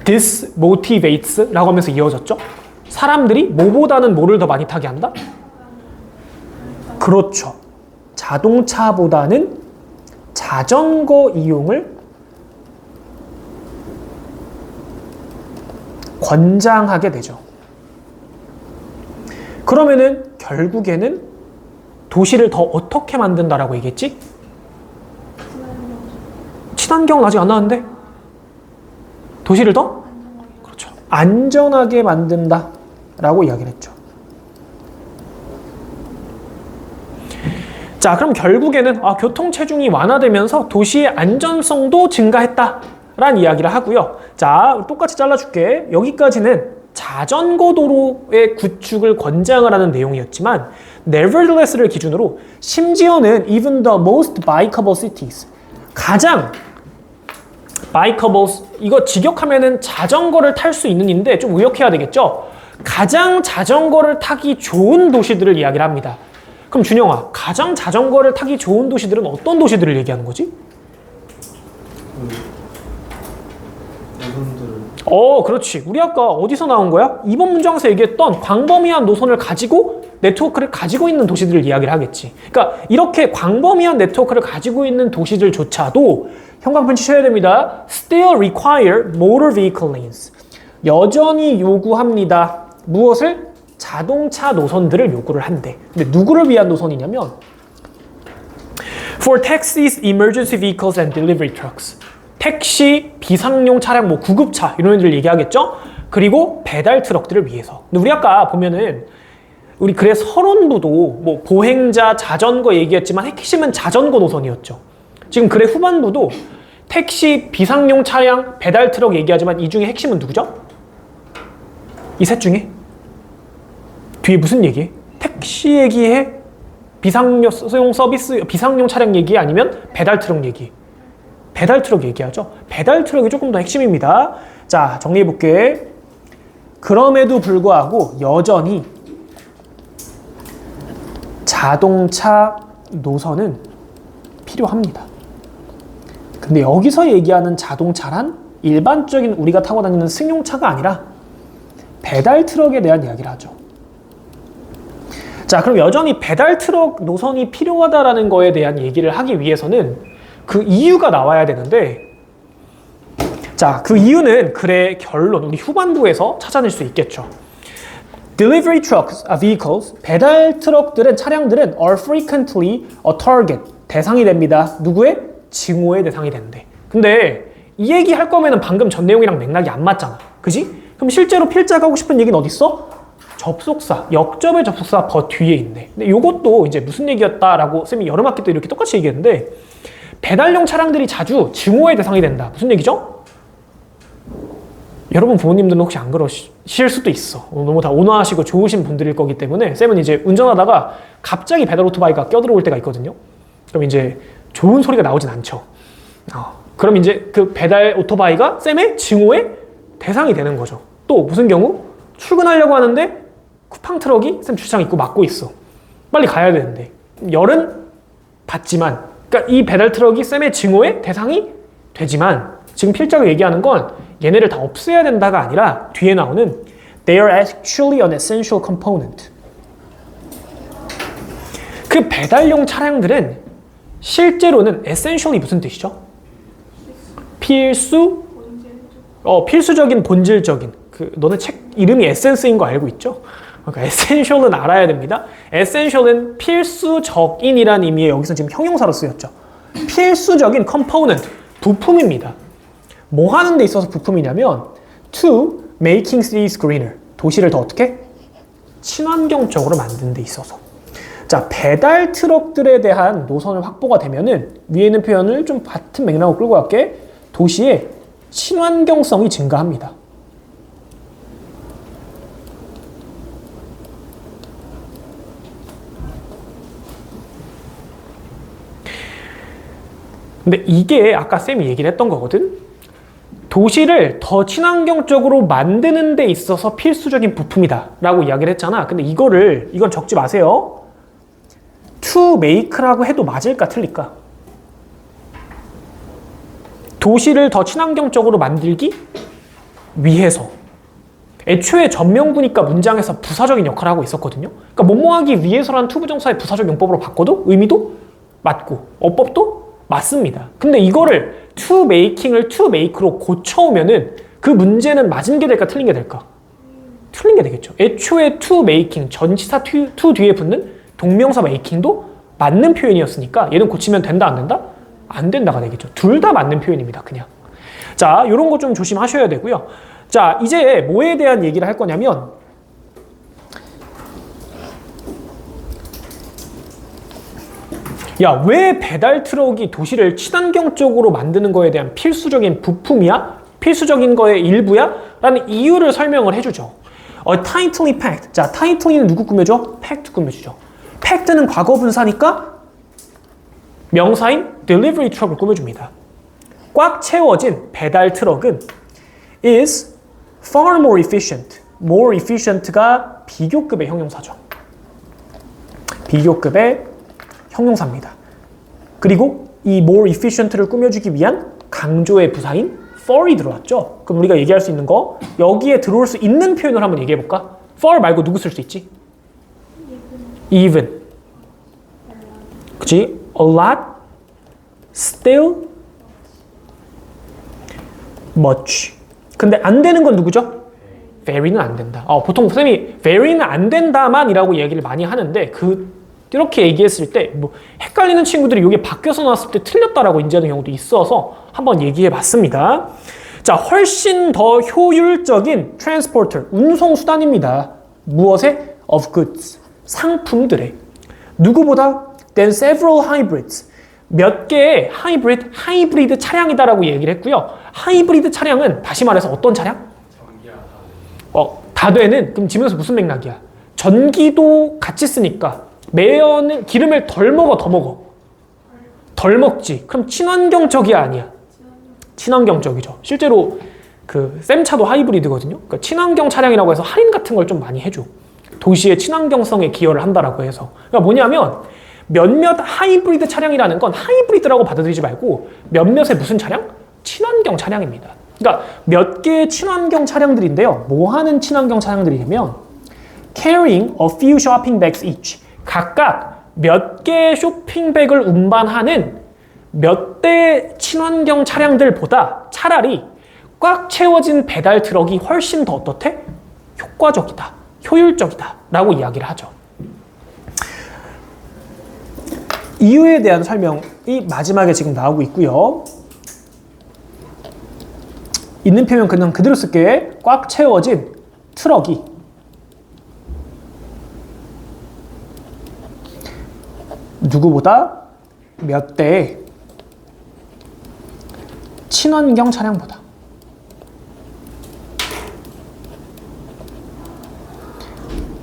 This motivates 라고 하면서 이어졌죠? 사람들이 뭐보다는 뭐를 더 많이 타게 한다? 그렇죠. 자동차보다는 자전거 이용을 권장하게 되죠. 그러면은 결국에는 도시를 더 어떻게 만든다라고 얘기했지? 친환경은 아직 안 나왔는데? 도시를 더? 그렇죠. 안전하게 만든다라고 이야기를 했죠. 자, 그럼 결국에는 교통 체중이 완화되면서 도시의 안전성도 증가했다라는 이야기를 하고요. 자, 똑같이 잘라줄게. 여기까지는 자전거 도로의 구축을 권장을 하는 내용이었지만 nevertheless를 기준으로 심지어는 even the most bikeable cities 가장 bikeable 이거 직역하면은 자전거를 탈 수 있는인데 좀 의역해야 되겠죠? 가장 자전거를 타기 좋은 도시들을 이야기를 합니다. 그럼 준영아, 가장 자전거를 타기 좋은 도시들은 어떤 도시들을 얘기하는 거지? 그렇지. 우리 아까 어디서 나온 거야? 이번 문장에서 얘기했던 광범위한 노선을 가지고 네트워크를 가지고 있는 도시들을 이야기를 하겠지. 그러니까 이렇게 광범위한 네트워크를 가지고 있는 도시들조차도 형광펜 치셔야 됩니다. Still require motor vehicle lanes. 여전히 요구합니다. 무엇을? 자동차 노선들을 요구를 한대. 근데 누구를 위한 노선이냐면 For taxis, emergency vehicles, and delivery trucks. 택시, 비상용 차량, 뭐 구급차 이런 애들 얘기하겠죠? 그리고 배달 트럭들을 위해서. 근데 우리 아까 보면은 우리 글의 서론부도 뭐 보행자, 자전거 얘기했지만 핵심은 자전거 노선이었죠. 지금 글의 후반부도 택시, 비상용 차량, 배달 트럭 얘기하지만 이 중에 핵심은 누구죠? 이 셋 중에? 뒤에 무슨 얘기해? 택시 얘기해? 비상용 서비스, 비상용 차량 얘기 아니면 배달 트럭 얘기? 배달 트럭 얘기하죠. 배달 트럭이 조금 더 핵심입니다. 자, 정리해 볼게. 그럼에도 불구하고 여전히 자동차 노선은 필요합니다. 근데 여기서 얘기하는 자동차란 일반적인 우리가 타고 다니는 승용차가 아니라 배달 트럭에 대한 이야기를 하죠. 자, 그럼 여전히 배달 트럭 노선이 필요하다라는 거에 대한 얘기를 하기 위해서는 그 이유가 나와야 되는데, 자, 그 이유는 글의 결론, 우리 후반부에서 찾아낼 수 있겠죠. Delivery trucks, vehicles, 배달 트럭들은, 차량들은 are frequently a target, 대상이 됩니다. 누구의? 증오의 대상이 되는데. 근데 이 얘기 할 거면은 방금 전 내용이랑 맥락이 안 맞잖아. 그지? 그럼 실제로 필자가 하고 싶은 얘기는 어디 있어? 접속사, 역접의 접속사 버 뒤에 있네. 근데 이것도 이제 무슨 얘기였다라고 쌤이 여름 학기 때 이렇게 똑같이 얘기했는데, 배달용 차량들이 자주 증오의 대상이 된다. 무슨 얘기죠? 여러분 부모님들은 혹시 안 그러실 수도 있어. 너무 다 온화하시고 좋으신 분들일 거기 때문에 쌤은 이제 운전하다가 갑자기 배달 오토바이가 껴들어올 때가 있거든요. 그럼 이제 좋은 소리가 나오진 않죠. 그럼 이제 그 배달 오토바이가 쌤의 증오의 대상이 되는 거죠. 또 무슨 경우? 출근하려고 하는데 쿠팡 트럭이 쌤 주차장 입구 막고 있어. 빨리 가야 되는데. 열은 받지만, 그러니까 이 배달 트럭이 쌤의 증오의 대상이 되지만, 지금 필자가 얘기하는 건 얘네를 다 없애야 된다가 아니라 뒤에 나오는 They are actually an essential component. 그 배달용 차량들은 실제로는 essentially 무슨 뜻이죠? 필수적인, 본질적인. 그 너네 책 이름이 에센스인 거 알고 있죠? 그러니까 essential은 알아야 됩니다. essential은 필수적인이라는 의미의 여기서 지금 형용사로 쓰였죠. 필수적인 component, 부품입니다. 뭐 하는 데 있어서 부품이냐면 to making cities greener, 도시를 더 어떻게? 친환경적으로 만드는 데 있어서. 자, 배달 트럭들에 대한 노선을 확보가 되면은 위에 있는 표현을 좀 같은 맥락으로 끌고 갈게. 도시의 친환경성이 증가합니다. 근데 이게 아까 쌤이 얘기를 했던 거거든. 도시를 더 친환경적으로 만드는 데 있어서 필수적인 부품이다 라고 이야기를 했잖아. 근데 이건 적지 마세요. to make라고 해도 맞을까 틀릴까? 도시를 더 친환경적으로 만들기 위해서. 애초에 전명구니까 문장에서 부사적인 역할을 하고 있었거든요. 그러니까 뭐뭐하기 위해서라는 투부정사의 부사적 용법으로 바꿔도 의미도 맞고 어법도 맞습니다. 근데 이거를 to making을 to make로 고쳐오면은 그 문제는 맞은 게 될까 틀린 게 될까? 틀린 게 되겠죠. 애초에 to making, 전치사 to 뒤에 붙는 동명사 making도 맞는 표현이었으니까 얘는 고치면 된다 안 된다? 안 된다가 되겠죠. 둘 다 맞는 표현입니다. 그냥. 자, 이런 거 좀 조심하셔야 되고요. 자, 이제 뭐에 대한 얘기를 할 거냐면 야, 왜 배달 트럭이 도시를 친환경적으로 만드는 거에 대한 필수적인 부품이야? 필수적인 거의 일부야? 라는 이유를 설명을 해주죠. tightly packed. 자, tightly는 누구 꾸며줘? packed 꾸며주죠. packed는 과거 분사니까 명사인 delivery truck을 꾸며줍니다. 꽉 채워진 배달 트럭은 is far more efficient. more efficient가 비교급의 형용사죠. 비교급의 형용사입니다. 그리고 이 more efficient를 꾸며주기 위한 강조의 부사인 for이 들어왔죠. 그럼 우리가 얘기할 수 있는 거, 여기에 들어올 수 있는 표현을 한번 얘기해볼까? for 말고 누구 쓸 수 있지? even. 그치? a lot, still, much. 근데 안 되는 건 누구죠? very는 안 된다. 보통 쌤이 very는 안 된다만 이라고 얘기를 많이 하는데 그 이렇게 얘기했을 때 뭐 헷갈리는 친구들이 이게 바뀌어서 나왔을 때 틀렸다라고 인지하는 경우도 있어서 한번 얘기해 봤습니다. 자, 훨씬 더 효율적인 transporter, 운송수단입니다. 무엇에? of goods, 상품들의. 누구보다? than several hybrids, 몇 개의 하이브리드 차량이다라고 얘기를 했고요. 하이브리드 차량은 다시 말해서 어떤 차량? 다되는, 그럼 지면서 무슨 맥락이야? 전기도 같이 쓰니까 매연 기름을 덜 먹어, 더 먹어? 덜 먹지. 그럼 친환경적이야, 아니야? 친환경적이죠. 실제로 그 쌤차도 하이브리드거든요. 그러니까 친환경 차량이라고 해서 할인 같은 걸 좀 많이 해줘. 도시의 친환경성에 기여를 한다라고 해서. 그러니까 뭐냐면 몇몇 하이브리드 차량이라는 건 하이브리드라고 받아들이지 말고 몇몇의 무슨 차량? 친환경 차량입니다. 그러니까 몇 개의 친환경 차량들인데요. 뭐 하는 친환경 차량들이냐면 carrying a few shopping bags each. 각각 몇 개의 쇼핑백을 운반하는 몇 대 친환경 차량들보다 차라리 꽉 채워진 배달 트럭이 훨씬 더 어떻대? 효과적이다, 효율적이다 라고 이야기를 하죠. 이유에 대한 설명이 마지막에 지금 나오고 있고요. 있는 표현 그냥 그대로 쓸게. 꽉 채워진 트럭이 누구보다 몇 대의 친환경 차량보다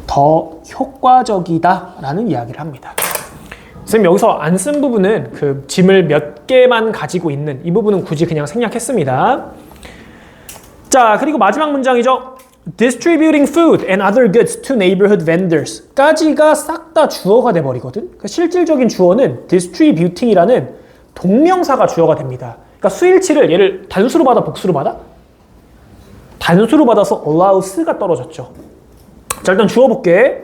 더 효과적이다라는 이야기를 합니다. 선생님 여기서 안 쓴 부분은 그 짐을 몇 개만 가지고 있는 이 부분은 굳이 그냥 생략했습니다. 자, 그리고 마지막 문장이죠. Distributing food and other goods to neighborhood vendors 까지가 싹 다 주어가 돼버리거든. 그러니까 실질적인 주어는 distributing이라는 동명사가 주어가 됩니다. 그러니까 수일치를 얘를 단수로 받아 복수로 받아? 단수로 받아서 allows가 떨어졌죠. 자, 일단 주어 볼게.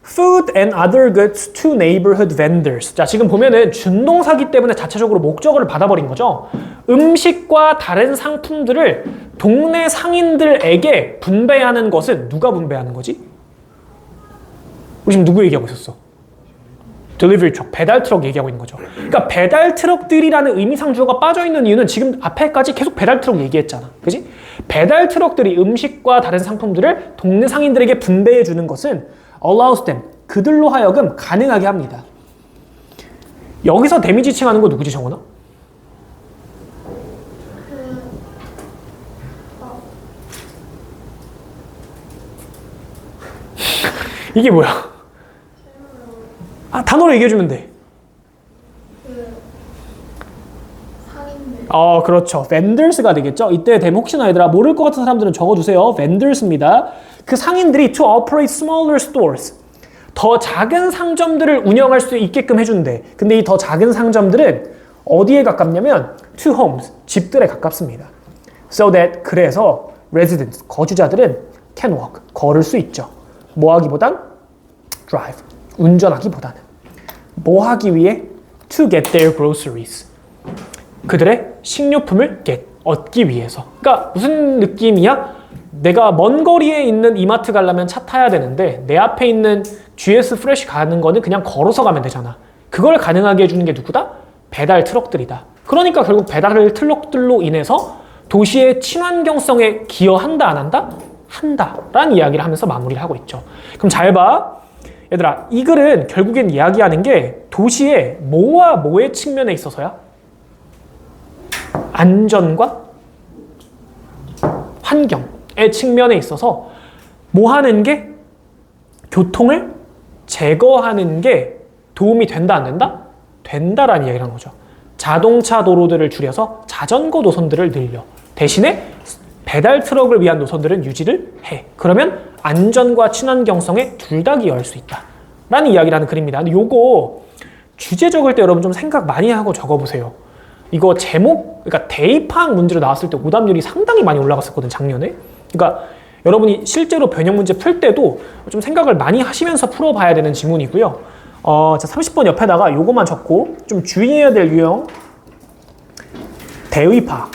Food and other goods to neighborhood vendors. 자, 지금 보면은 준동사기 때문에 자체적으로 목적어를 받아버린 거죠. 음식과 다른 상품들을 동네 상인들에게 분배하는 것은 누가 분배하는 거지? 우리 지금 누구 얘기하고 있었어? 딜리버리 트럭, 배달 트럭 얘기하고 있는 거죠. 그러니까 배달 트럭들이라는 의미상 주어가 빠져있는 이유는 지금 앞에까지 계속 배달 트럭 얘기했잖아. 그지? 배달 트럭들이 음식과 다른 상품들을 동네 상인들에게 분배해 주는 것은 allows them, 그들로 하여금 가능하게 합니다. 여기서 데미지 칭하는 거 누구지, 정원아? 이게 뭐야? 단어로 얘기해주면 돼. 그렇죠. vendors가 되겠죠. 이때 되면 혹시나 얘들아 모를 것 같은 사람들은 적어주세요. vendors입니다. 그 상인들이 to operate smaller stores, 더 작은 상점들을 운영할 수 있게끔 해준대. 근데 이 더 작은 상점들은 어디에 가깝냐면 to homes, 집들에 가깝습니다. So that, 그래서 residents, 거주자들은 can walk, 걸을 수 있죠. 뭐 하기보단 drive, 운전하기보다는. 뭐 하기 위해? to get their groceries, 그들의 식료품을 얻기 위해서. 그러니까 무슨 느낌이야? 내가 먼 거리에 있는 이마트 가려면 차 타야 되는데 내 앞에 있는 GS 프레쉬 가는 거는 그냥 걸어서 가면 되잖아. 그걸 가능하게 해주는 게 누구다? 배달 트럭들이다. 그러니까 결국 배달 트럭들로 인해서 도시의 친환경성에 기여한다, 안 한다? 한다 라는 이야기를 하면서 마무리를 하고 있죠. 그럼 잘 봐. 얘들아, 이 글은 결국엔 이야기하는 게 도시의 뭐와 뭐의 측면에 있어서야? 안전과 환경의 측면에 있어서 뭐 하는 게? 교통을 제거하는 게 도움이 된다, 안 된다? 된다라는 이야기를 하는 거죠. 자동차 도로들을 줄여서 자전거 노선들을 늘려. 대신에 배달 트럭을 위한 노선들은 유지를 해. 그러면 안전과 친환경성에 둘 다 기여할 수 있다 라는 이야기를 하는 글입니다. 근데 요거 주제 적을 때 여러분 좀 생각 많이 하고 적어보세요. 이거 제목, 그러니까 대입학 문제로 나왔을 때 오답률이 상당히 많이 올라갔었거든, 작년에. 그러니까 여러분이 실제로 변형 문제 풀 때도 좀 생각을 많이 하시면서 풀어봐야 되는 지문이고요. 자, 30번 옆에다가 요거만 적고 좀 주의해야 될 유형, 대의파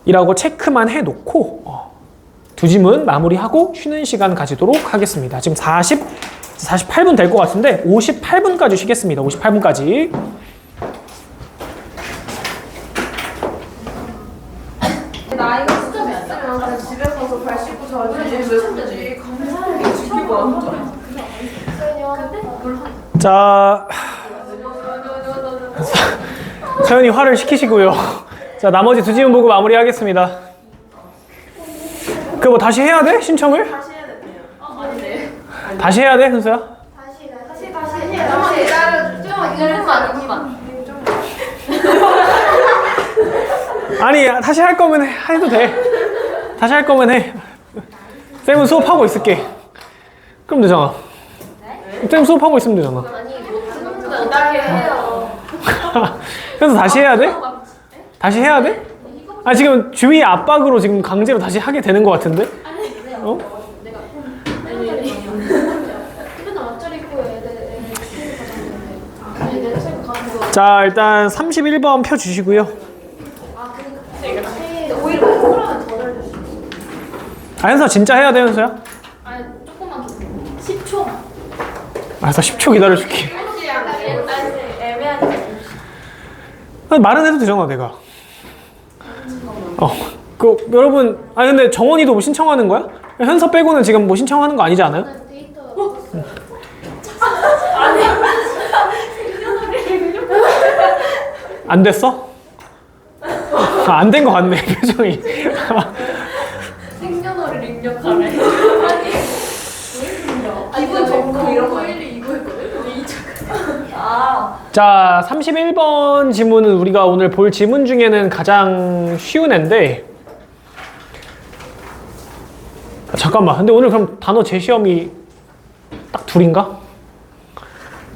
이라고 체크만 해놓고 두 지문 마무리하고 쉬는 시간 가지도록 하겠습니다. 지금 48분 될 것 같은데 58분까지 쉬겠습니다. 58분까지. 나 이거 진짜 미안해. 집에 가서 발 씻고 자야지. 왜 혼자지? 감사하게 지키고 왔죠. 자, 서연이 화를 시키시고요. 자, 나머지 두 지문 보고 마무리하겠습니다. 그 뭐 다시 해야 돼? 신청을? 다시 해야 돼요. 아니네. 다시 해야 돼, 현수야? 다시 기다려. 조금만. 아니, 다시 할 거면 해도 돼. 다시 할 거면 해. 쌤은 수업하고 있을게. 그럼 되잖아. 쌤 수업하고 있으면 되잖아. 기다려요. 그래서 다시 해야 돼? 다시 해야 돼? 아, 지금 주위 압박으로 지금 강제로 다시 하게 되는 것 같은데? 어? 자, 일단 31번 펴주시고요. 아, 현서 진짜 해야 돼, 현서야? 아니 조금만 10초. 알았어, 10초 기다려줄게. 애매하게. 말은 해도 되잖아, 내가. 여러분, 아니, 근데 정원이도 뭐 신청하는 거야? 현서 빼고는 지금 뭐 신청하는 거 아니지 않아요? 안 됐어? 안 된 거 같네, 표정이. 생년월일 입력하래. 기분 좋고 이런 거 이거 했거든. 자, 31번 지문은 우리가 오늘 볼 지문 중에는 가장 쉬운 애인데, 잠깐만, 근데 오늘 그럼 단어 재시험이 딱 둘인가?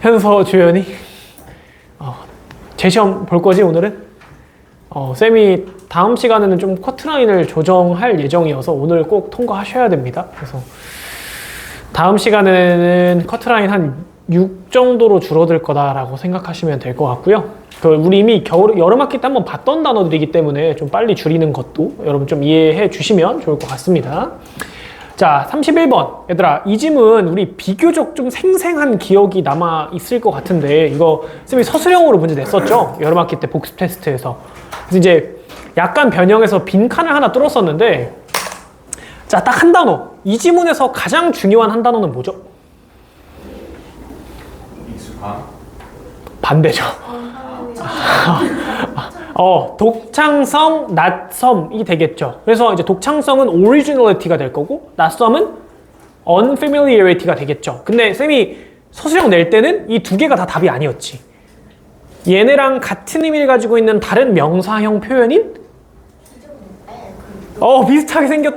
현서, 주연이? 재시험 볼 거지, 오늘은? 쌤이 다음 시간에는 좀 커트라인을 조정할 예정이어서 오늘 꼭 통과하셔야 됩니다. 그래서 다음 시간에는 커트라인 한 6 정도로 줄어들 거다라고 생각하시면 될 것 같고요. 우리 이미 여름학기 때 한번 봤던 단어들이기 때문에 좀 빨리 줄이는 것도 여러분 좀 이해해 주시면 좋을 것 같습니다. 자, 31번. 얘들아, 이 지문 우리 비교적 좀 생생한 기억이 남아 있을 것 같은데, 이거 쌤이 서술형으로 문제 냈었죠? 여름학기 때 복습 테스트에서. 그래서 이제 약간 변형해서 빈칸을 하나 뚫었었는데, 자, 딱 한 단어. 이 지문에서 가장 중요한 한 단어는 뭐죠? 익숙함. 반대죠. 독창성, 낯섦이 되겠죠. 그래서 이제 독창성은 originality가 될 거고, 낯섦은 unfamiliarity가 되겠죠. 근데 쌤이 서술형 낼 때는 이 두 개가 다 답이 아니었지. 얘네랑 같은 의미를 가지고 있는 다른 명사형 표현인? 비슷하게 생겼.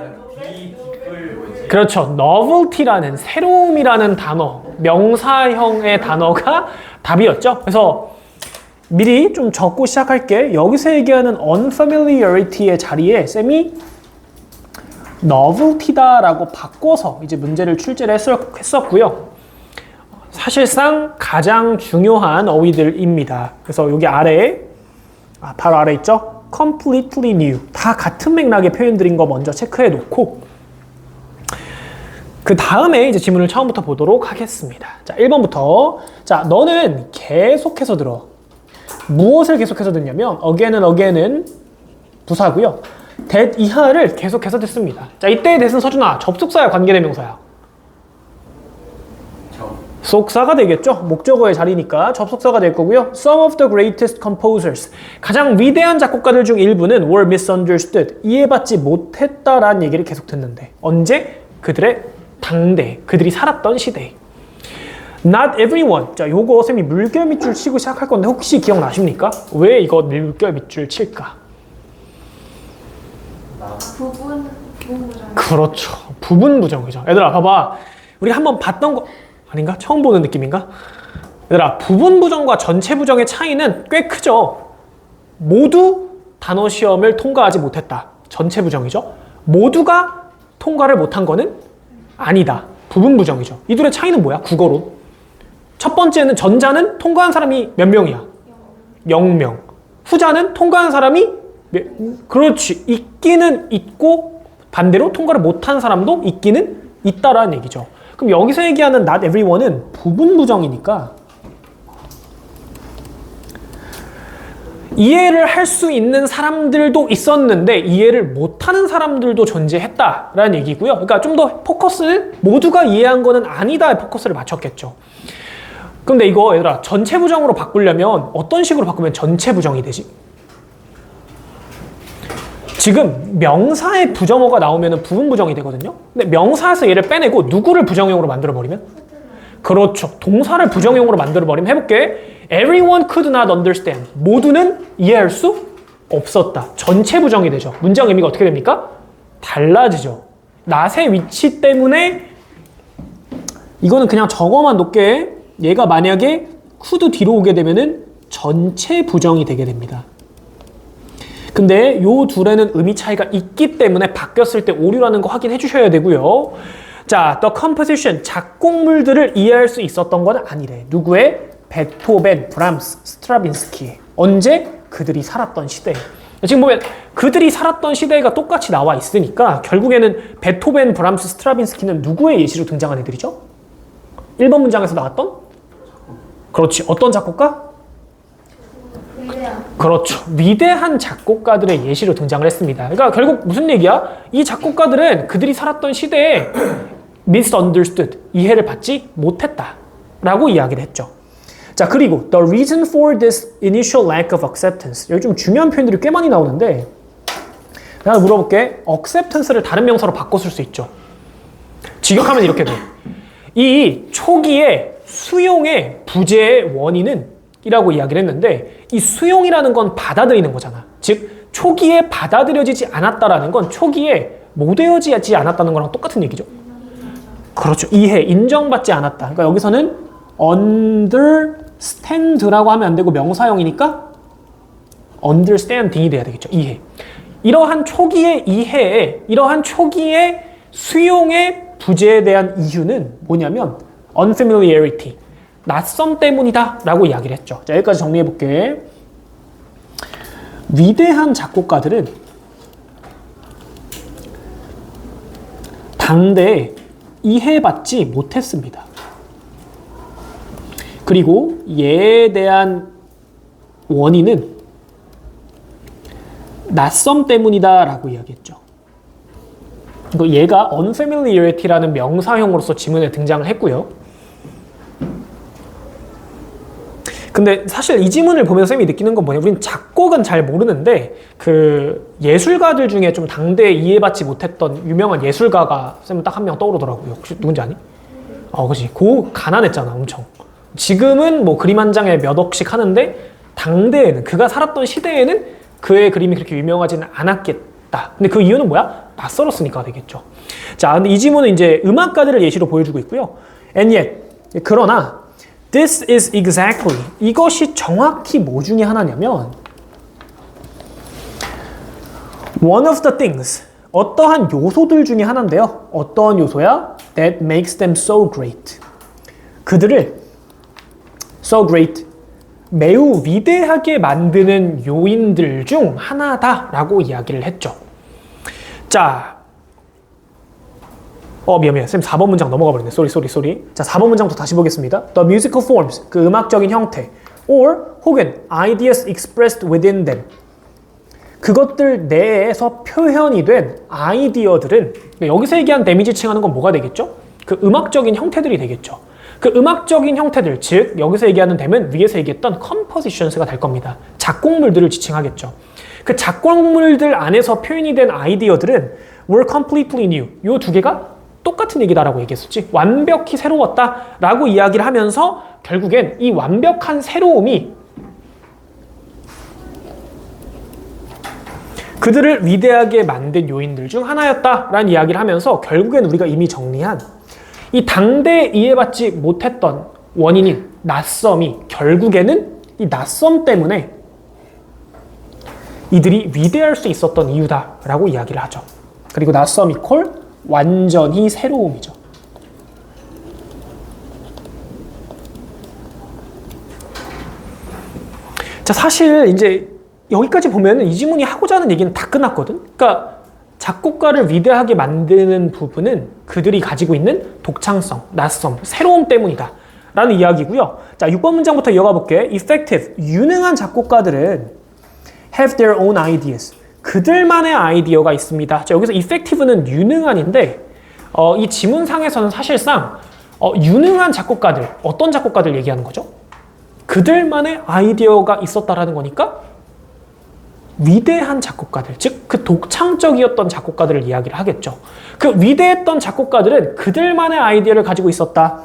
그렇죠. novelty라는 새로움이라는 단어, 명사형의 단어가 답이었죠. 그래서 미리 좀 적고 시작할게. 여기서 얘기하는 unfamiliarity의 자리에 쌤이 novelty다라고 바꿔서 이제 문제를 출제를 했었고요. 사실상 가장 중요한 어휘들입니다. 그래서 여기 아래에 바로 아래 있죠? completely new. 다 같은 맥락의 표현들인 거 먼저 체크해 놓고 그 다음에 이제 지문을 처음부터 보도록 하겠습니다. 자, 1번부터. 자, 너는 계속해서 들어. 무엇을 계속해서 듣냐면 again은 부사고요. that 이하를 계속해서 듣습니다. 자, 이때의 that은 서준아, 접속사야, 관계대명사야? 속사가 되겠죠. 목적어의 자리니까 접속사가 될 거고요. Some of the greatest composers. 가장 위대한 작곡가들 중 일부는 were misunderstood. 이해받지 못했다라는 얘기를 계속 듣는데. 언제? 그들의 당대, 그들이 살았던 시대에. Not everyone. 자, 요거 쌤이 물결 밑줄 치고 시작할 건데 혹시 기억나십니까? 왜 이거 물결 밑줄 칠까? 부분 부정. 그렇죠. 부분 부정이죠. 얘들아, 봐봐. 우리 한번 봤던 거 아닌가? 처음 보는 느낌인가? 얘들아, 부분 부정과 전체 부정의 차이는 꽤 크죠. 모두 단어 시험을 통과하지 못했다. 전체 부정이죠. 모두가 통과를 못한 거는 아니다. 부분 부정이죠. 이 둘의 차이는 뭐야? 국어로. 첫 번째는 전자는 통과한 사람이 몇 명이야? 0명. 후자는 통과한 사람이 그렇지. 있기는 있고 반대로 통과를 못한 사람도 있기는 있다라는 얘기죠. 그럼 여기서 얘기하는 not everyone은 부분 부정이니까 이해를 할 수 있는 사람들도 있었는데 이해를 못하는 사람들도 존재했다라는 얘기고요. 그러니까 좀 더 포커스를 모두가 이해한 거는 아니다에 포커스를 맞췄겠죠. 근데 이거 얘들아 전체 부정으로 바꾸려면 어떤 식으로 바꾸면 전체 부정이 되지? 지금 명사의 부정어가 나오면 부분 부정이 되거든요. 근데 명사에서 얘를 빼내고 누구를 부정형으로 만들어버리면? 그렇죠. 동사를 부정형으로 만들어버리면 해볼게. Everyone could not understand. 모두는 이해할 수 없었다. 전체 부정이 되죠. 문장 의미가 어떻게 됩니까? 달라지죠. not의 위치 때문에 이거는 그냥 적어만 놓게 얘가 만약에 could 뒤로 오게 되면은 전체 부정이 되게 됩니다. 근데 요 둘에는 의미 차이가 있기 때문에 바뀌었을 때 오류라는 거 확인해 주셔야 되고요. 자, the composition, 작곡물들을 이해할 수 있었던 건 아니래. 누구의? 베토벤, 브람스, 스트라빈스키. 언제? 그들이 살았던 시대. 지금 보면 그들이 살았던 시대가 똑같이 나와 있으니까 결국에는 베토벤, 브람스, 스트라빈스키는 누구의 예시로 등장한 애들이죠? 1번 문장에서 나왔던? 그렇지. 어떤 작곡가? 그렇죠. 위대한 작곡가들의 예시로 등장을 했습니다. 그러니까 결국 무슨 얘기야? 이 작곡가들은 그들이 살았던 시대에 misunderstood, 이해를 받지 못했다 라고 이야기를 했죠. 자, 그리고 the reason for this initial lack of acceptance. 여기 좀 중요한 표현들이 꽤 많이 나오는데 내가 물어볼게. acceptance를 다른 명사로 바꿔 쓸 수 있죠. 직역하면 이렇게 돼. 이 초기에 수용의 부재의 원인은 이라고 이야기를 했는데 이 수용이라는 건 받아들이는 거잖아. 즉 초기에 받아들여지지 않았다라는 건 초기에 모되어지지 않았다는 거랑 똑같은 얘기죠. 그렇죠. 이해, 인정받지 않았다. 그러니까 여기서는 understand라고 하면 안 되고 명사형이니까 understanding이 돼야 되겠죠. 이해. 이러한 초기의 이해에, 이러한 초기의 수용의 부재에 대한 이유는 뭐냐면 unfamiliarity, 낯섦 때문이다 라고 이야기를 했죠. 자, 여기까지 정리해 볼게. 위대한 작곡가들은 당대에 이해받지 못했습니다. 그리고 얘에 대한 원인은 낯섦 때문이다 라고 이야기했죠. 얘가 unfamiliarity라는 명사형으로서 지문에 등장을 했고요. 근데 사실 이 지문을 보면서 쌤이 느끼는 건 뭐냐, 우린 작곡은 잘 모르는데 그 예술가들 중에 좀 당대에 이해받지 못했던 유명한 예술가가 쌤은 딱 한 명 떠오르더라고요. 혹시 누군지 아니? 그치. 고 가난했잖아, 엄청. 지금은 뭐 그림 한 장에 몇 억씩 하는데 당대에는, 그가 살았던 시대에는 그의 그림이 그렇게 유명하지는 않았겠다. 근데 그 이유는 뭐야? 낯설었으니까 되겠죠. 자, 근데 이 지문은 이제 음악가들을 예시로 보여주고 있고요. And yet, 그러나 This is exactly, 이것이 정확히 뭐 중에 하나냐면 one of the things, 어떠한 요소들 중에 하나인데요. 어떠한 요소야? That makes them so great. 그들을 so great, 매우 위대하게 만드는 요인들 중 하나다라고 이야기를 했죠. 자, 미안. 쌤 4번 문장 넘어가 버렸네. 쏘리. 자, 4번 문장부터 다시 보겠습니다. The musical forms, 그 음악적인 형태, or 혹은 ideas expressed within them, 그것들 내에서 표현이 된 아이디어들은, 여기서 얘기한 데미지 칭하는 건 뭐가 되겠죠? 그 음악적인 형태들이 되겠죠. 그 음악적인 형태들, 즉 여기서 얘기하는 댐은 위에서 얘기했던 compositions가 될 겁니다. 작곡물들을 지칭하겠죠. 그 작곡물들 안에서 표현이 된 아이디어들은 were completely new. 요 두 개가 똑같은 얘기다라고 얘기했었지. 완벽히 새로웠다라고 이야기를 하면서 결국엔 이 완벽한 새로움이 그들을 위대하게 만든 요인들 중 하나였다라는 이야기를 하면서 결국엔 우리가 이미 정리한 이 당대에 이해받지 못했던 원인인 낯섦이 결국에는 이 낯섦 때문에 이들이 위대할 수 있었던 이유다라고 이야기를 하죠. 그리고 낯섦 이퀄 완전히 새로움이죠. 자, 사실 이제 여기까지 보면 이 지문이 하고자 하는 얘기는 다 끝났거든. 그러니까 작곡가를 위대하게 만드는 부분은 그들이 가지고 있는 독창성, 낯섦, 새로움 때문이다 라는 이야기고요. 자, 6번 문장부터 이어가 볼게. Effective, 유능한 작곡가들은 have their own ideas. 그들만의 아이디어가 있습니다. 자, 여기서 effective는 유능한인데 이 지문상에서는 사실상 유능한 작곡가들, 어떤 작곡가들 얘기하는 거죠? 그들만의 아이디어가 있었다라는 거니까 위대한 작곡가들, 즉 그 독창적이었던 작곡가들을 이야기를 하겠죠. 그 위대했던 작곡가들은 그들만의 아이디어를 가지고 있었다.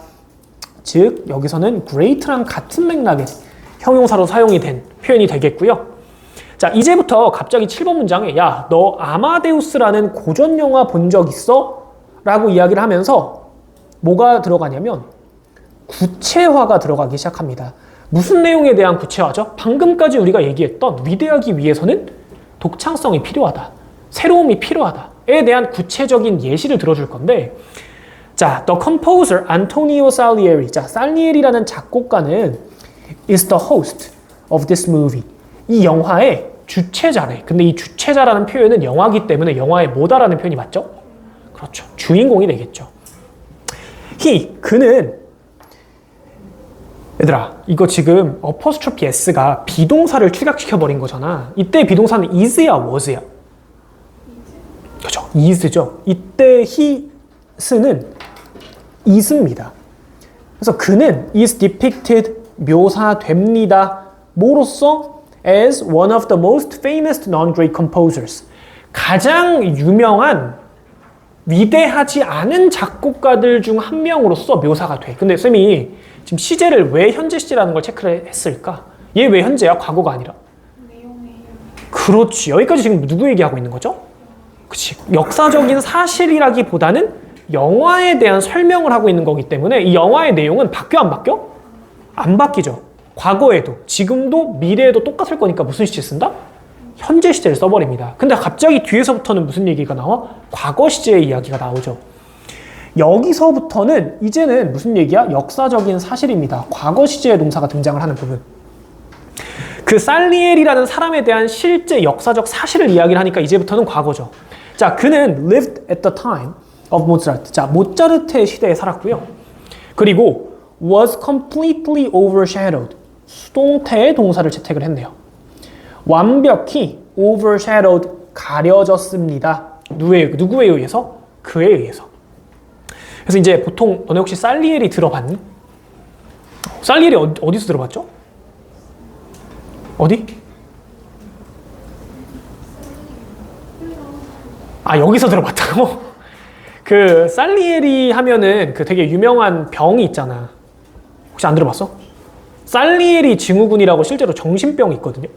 즉 여기서는 great랑 같은 맥락의 형용사로 사용이 된 표현이 되겠고요. 자, 이제부터 갑자기 7번 문장에 야, 너 아마데우스라는 고전 영화 본 적 있어? 라고 이야기를 하면서 뭐가 들어가냐면 구체화가 들어가기 시작합니다. 무슨 내용에 대한 구체화죠? 방금까지 우리가 얘기했던 위대하기 위해서는 독창성이 필요하다. 새로움이 필요하다에 대한 구체적인 예시를 들어줄 건데 자, the composer Antonio Salieri. 자, 살리에리라는 작곡가는 is the host of this movie. 이 영화의 주체자래. 근데 이 주체자라는 표현은 영화기 때문에 영화의 뭐다라는 표현이 맞죠? 그렇죠. 주인공이 되겠죠. 그는 얘들아, 이거 지금 apostrophe s가 비동사를 축약시켜버린 거잖아. 이때 비동사는 is야, was야? 그렇죠. is죠. 이때 his는 is입니다. 그래서 그는 is depicted, 묘사됩니다. 뭐로써? as one of the most famous non-great composers. 가장 유명한 위대하지 않은 작곡가들 중 한 명으로서 묘사가 돼. 근데 쌤이 지금 시제를 왜 현재 시제라는 걸 체크를 했을까? 얘 왜 현재야? 과거가 아니라. 그렇지. 여기까지 지금 누구 얘기하고 있는 거죠? 그치. 역사적인 사실이라기보다는 영화에 대한 설명을 하고 있는 거기 때문에 이 영화의 내용은 바뀌어 안 바뀌어? 안 바뀌죠. 과거에도 지금도 미래에도 똑같을 거니까 무슨 시제 쓴다? 현재 시제를 써버립니다. 근데 갑자기 뒤에서부터는 무슨 얘기가 나와? 과거 시제의 이야기가 나오죠. 여기서부터는 이제는 무슨 얘기야? 역사적인 사실입니다. 과거 시제의 동사가 등장을 하는 부분. 그 살리에리라는 사람에 대한 실제 역사적 사실을 이야기를 하니까 이제부터는 과거죠. 자, 그는 lived at the time of Mozart. 자, 모차르트의 시대에 살았고요. 그리고 was completely overshadowed. 수동태의 동사를 채택을 했네요. 완벽히 overshadowed, 가려졌습니다. 누구에 의해서? 그에 의해서. 그래서 이제 보통 너네 혹시 살리에리 들어봤니? 살리에리 어디서 들어봤죠? 어디? 아, 여기서 들어봤다고? 그 살리에리 하면은 그 되게 유명한 병이 있잖아. 혹시 안 들어봤어? 살리에리 증후군이라고 실제로 정신병이 있거든요.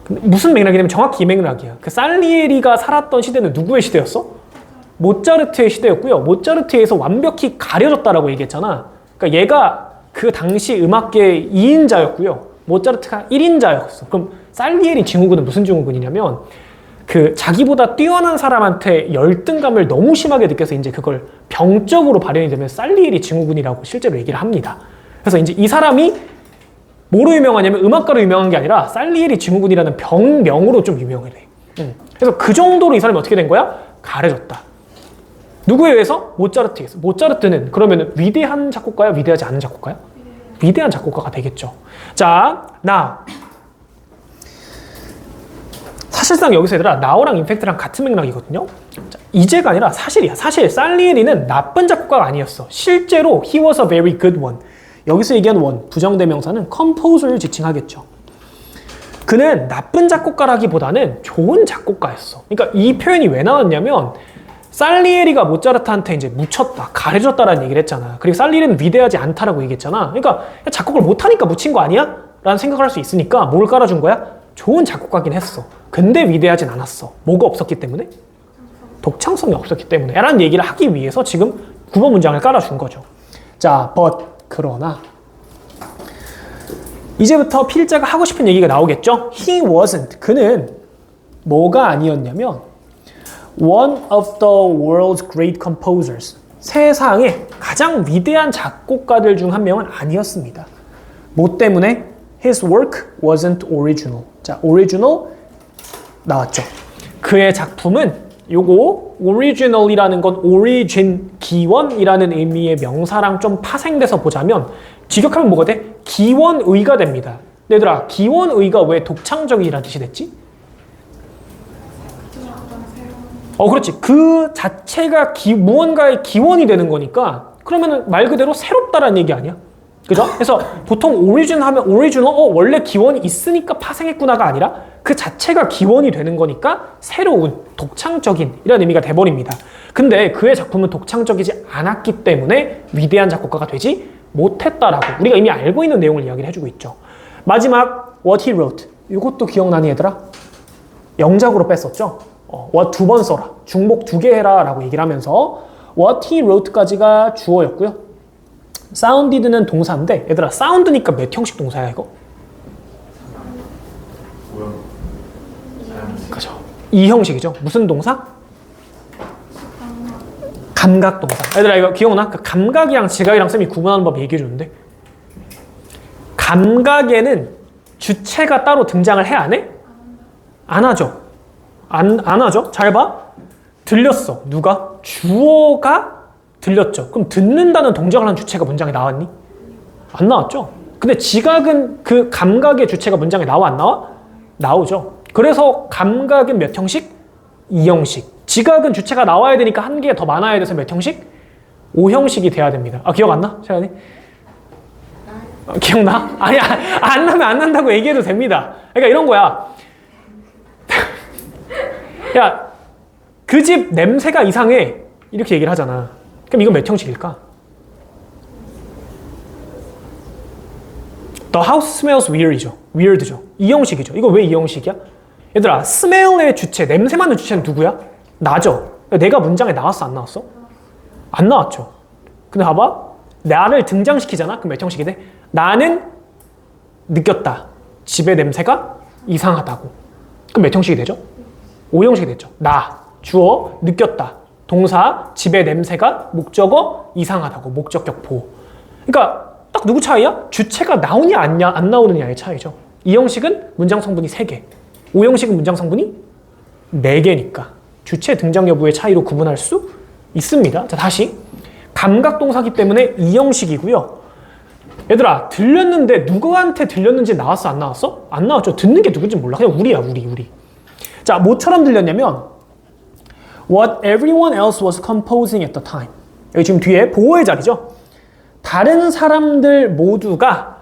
근데 무슨 맥락이냐면 정확히 이 맥락이야. 그 살리에리가 살았던 시대는 누구의 시대였어? 모차르트의 시대였고요. 모차르트에서 완벽히 가려졌다라고 얘기했잖아. 그러니까 얘가 그 당시 음악계의 2인자였고요. 모차르트가 1인자였어. 그럼 살리에리 증후군은 무슨 증후군이냐면 그 자기보다 뛰어난 사람한테 열등감을 너무 심하게 느껴서 이제 그걸 병적으로 발현이 되면 살리에리 증후군이라고 실제로 얘기를 합니다. 그래서 이제 이 사람이 뭐로 유명하냐면 음악가로 유명한 게 아니라 살리에리 증후군이라는 병명으로 좀 유명을 해. 그래서 그 정도로 이 사람이 어떻게 된 거야? 가려졌다. 누구에 의해서? 모차르트에 의해서. 모차르트는 그러면 위대한 작곡가야? 위대하지 않은 작곡가야? 위대한 작곡가가 되겠죠. 자, now. 사실상 여기서 얘들아 now랑 ineffect랑 같은 맥락이거든요. 자, 이제가 아니라 사실이야. 사실 살리에리는 나쁜 작곡가가 아니었어. 실제로 he was a very good one. 여기서 얘기한 one, 부정대명사는 composer를 지칭하겠죠. 그는 나쁜 작곡가라기보다는 좋은 작곡가였어. 그러니까 이 표현이 왜 나왔냐면 살리에리가 모차르트한테 이제 묻혔다, 가려졌다라는 얘기를 했잖아. 그리고 살리에리는 위대하지 않다라고 얘기했잖아. 그러니까 작곡을 못하니까 묻힌 거 아니야? 라는 생각을 할 수 있으니까 뭘 깔아준 거야? 좋은 작곡가긴 했어. 근데 위대하진 않았어. 뭐가 없었기 때문에? 독창성이 없었기 때문에 라는 얘기를 하기 위해서 지금 9번 문장을 깔아준 거죠. 자, but 그러나 이제부터 필자가 하고 싶은 얘기가 나오겠죠? He wasn't. 그는 뭐가 아니었냐면 one of the world's great composers. 세상의 가장 위대한 작곡가들 중 한 명은 아니었습니다. 뭐 때문에? His work wasn't original. 자, original 나왔죠. 그의 작품은 요거 original이라는 건 origin, 기원이라는 의미의 명사랑 좀 파생돼서 보자면 직역하면 뭐가 돼? 기원의가 됩니다. 얘들아, 기원의가 왜 독창적이라는 뜻이 됐지? 그렇지. 그 자체가 무언가의 기원이 되는 거니까 그러면 말 그대로 새롭다라는 얘기 아니야? 그죠? 그래서 보통 오리진 하면 오리지널 원래 기원이 있으니까 파생했구나가 아니라 그 자체가 기원이 되는 거니까 새로운, 독창적인 이런 의미가 돼버립니다. 근데 그의 작품은 독창적이지 않았기 때문에 위대한 작곡가가 되지 못했다라고 우리가 이미 알고 있는 내용을 이야기를 해주고 있죠. 마지막 what he wrote. 이것도 기억나니 얘들아? 영작으로 뺐었죠? what 두 번 써라. 중복 2개 해라 라고 얘기를 하면서 what he wrote까지가 주어였고요. sounded는 동사인데 얘들아 sound니까 몇 형식 동사야 이거? 그죠. 2형식이죠. 무슨 동사? 감각 동사. 얘들아 이거 기억나? 그 감각이랑 지각이랑 쌤이 구분하는 법 얘기해 주는데 감각에는 주체가 따로 등장을 해 안 해? 안 하죠. 안 하죠. 잘 봐. 들렸어. 누가? 주어가 들렸죠. 그럼 듣는다는 동작을 한 주체가 문장에 나왔니? 안 나왔죠. 근데 지각은 그 감각의 주체가 문장에 나와 안 나와? 나오죠. 그래서 감각은 몇 형식? 2형식. 지각은 주체가 나와야 되니까 한 개가 더 많아야 돼서 몇 형식? 5형식이 돼야 됩니다. 기억 안 나? 채연이? 기억나? 아니, 안 나면 안 난다고 얘기해도 됩니다. 그러니까 이런 거야. 야, 그 집 냄새가 이상해. 이렇게 얘기를 하잖아. 그럼 이건 몇 형식일까? The house smells weird이죠. weird죠. 2형식이죠. 이거 왜 2형식이야? 얘들아, smell의 주체, 냄새 맡는 주체는 누구야? 나죠. 내가 문장에 나왔어, 안 나왔어? 안 나왔죠. 근데 봐봐. 나를 등장시키잖아? 그럼 몇 형식이 돼? 나는 느꼈다. 집의 냄새가 이상하다고. 그럼 몇 형식이 되죠? 5형식이 됐죠. 나, 주어, 느꼈다. 동사, 집의 냄새가 목적어, 이상하다고. 목적격 보호. 그러니까 딱 누구 차이야? 주체가 나오냐 안 나오느냐의 차이죠. 2형식은 문장 성분이 3개. 5형식은 문장 성분이 4개니까 주체 등장 여부의 차이로 구분할 수 있습니다. 자, 다시. 감각 동사기 때문에 2형식이고요. 얘들아, 들렸는데 누구한테 들렸는지 나왔어, 안 나왔어? 안 나왔죠. 듣는 게 누군지 몰라. 그냥 우리야, 우리. 자, 뭐처럼 들렸냐면 what everyone else was composing at the time. 여기 지금 뒤에 보호의 자리죠. 다른 사람들 모두가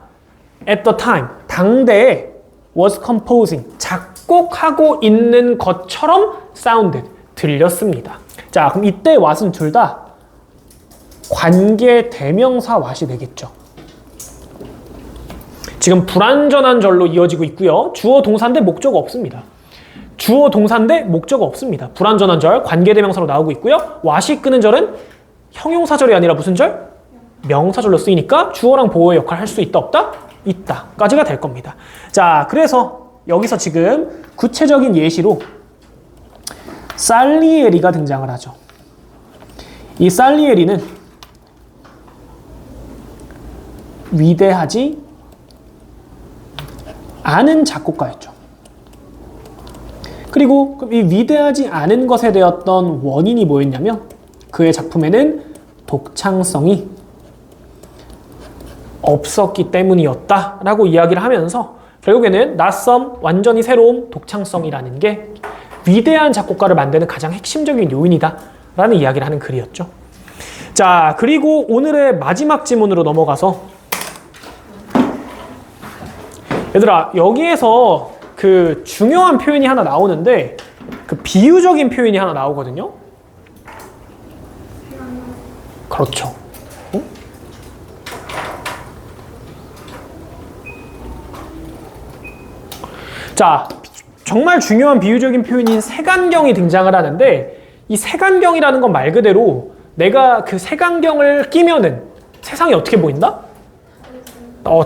at the time, 당대에 was composing, 작곡하고 있는 것처럼 sounded, 들렸습니다. 자, 그럼 이때 what은 둘 다 관계 대명사 what이 되겠죠. 지금 불완전한 절로 이어지고 있고요. 주어 동사인데 목적어 없습니다. 주어 동사인데 목적어 없습니다. 불완전한 절, 관계대명사로 나오고 있고요. what이 끄는 절은 형용사절이 아니라 무슨 절? 명사절로 쓰이니까 주어랑 보호의 역할을 할 수 있다 없다? 있다 까지가 될 겁니다. 자, 그래서 여기서 지금 구체적인 예시로 살리에리가 등장을 하죠. 이 살리에리는 위대하지 않은 작곡가였죠. 그리고 이 위대하지 않은 것에 대었던 원인이 뭐였냐면 그의 작품에는 독창성이 없었기 때문이었다라고 이야기를 하면서 결국에는 낯섦, 완전히 새로운 독창성이라는 게 위대한 작곡가를 만드는 가장 핵심적인 요인이다라는 이야기를 하는 글이었죠. 자, 그리고 오늘의 마지막 지문으로 넘어가서 얘들아, 여기에서 그 중요한 표현이 하나 나오는데 그 비유적인 표현이 하나 나오거든요. 그렇죠. 어? 자, 정말 중요한 비유적인 표현인 색안경이 등장을 하는데 이 색안경이라는 건 말 그대로 내가 그 색안경을 끼면은 세상이 어떻게 보인다?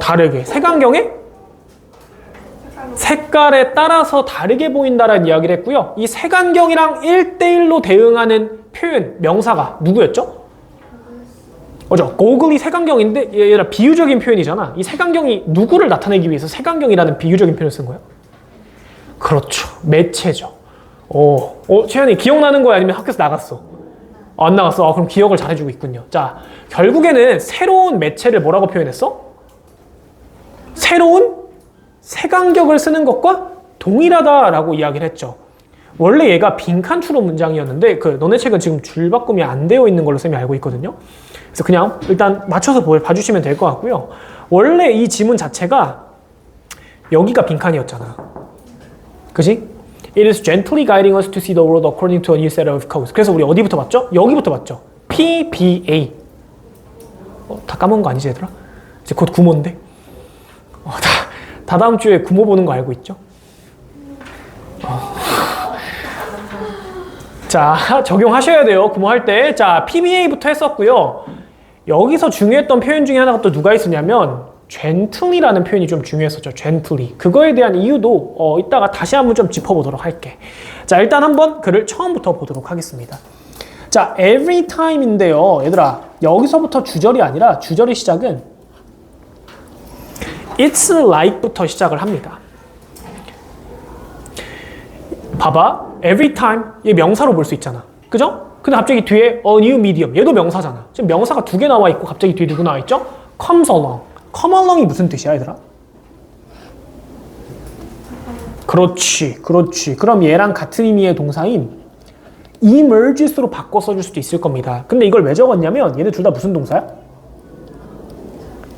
다르게. 색안경에 색깔에 따라서 다르게 보인다라는 이야기를 했고요. 이 색안경이랑 1대1로 대응하는 표현, 명사가 누구였죠? 그죠? 고글이 색안경인데 얘가 비유적인 표현이잖아. 이 색안경이 누구를 나타내기 위해서 색안경이라는 비유적인 표현을 쓴 거예요? 그렇죠. 매체죠. 채연이 기억나는 거야? 아니면 학교에서 나갔어? 안 나갔어? 그럼 기억을 잘해주고 있군요. 자, 결국에는 새로운 매체를 뭐라고 표현했어? 새로운 색안경을 쓰는 것과 동일하다라고 이야기를 했죠. 원래 얘가 빈칸 추론 문장이었는데 너네 책은 지금 줄바꿈이 안 되어 있는 걸로 쌤이 알고 있거든요. 그래서 그냥 일단 맞춰서 봐주시면 될 것 같고요. 원래 이 지문 자체가 여기가 빈칸이었잖아. 그지? It is gently guiding us to see the world according to a new set of codes. 그래서 우리 어디부터 봤죠? 여기부터 봤죠. PBA. 다 까먹은 거 아니지 얘들아? 이제 곧 구모인데. 다다음 주에 구모 보는 거 알고 있죠? 자, 적용하셔야 돼요. 구모할 때. 자, PBA부터 했었고요. 여기서 중요했던 표현 중에 하나가 또 누가 있었냐면 gently라는 표현이 좀 중요했었죠. gently. 그거에 대한 이유도 이따가 다시 한번 좀 짚어보도록 할게. 자, 일단 한번 글을 처음부터 보도록 하겠습니다. 자, every time인데요. 얘들아, 여기서부터 주절이 아니라 주절의 시작은 it's like부터 시작을 합니다. 봐봐. every time 얘 명사로 볼 수 있잖아. 그죠? 근데 갑자기 뒤에 a new medium 얘도 명사잖아. 지금 명사가 두 개 나와 있고 갑자기 뒤에 누구 나와 있죠? comes along. come along이 무슨 뜻이야 얘들아? 그렇지. 그럼 얘랑 같은 의미의 동사인 emerges로 바꿔 써줄 수도 있을 겁니다. 근데 이걸 왜 적었냐면 얘네 둘 다 무슨 동사야?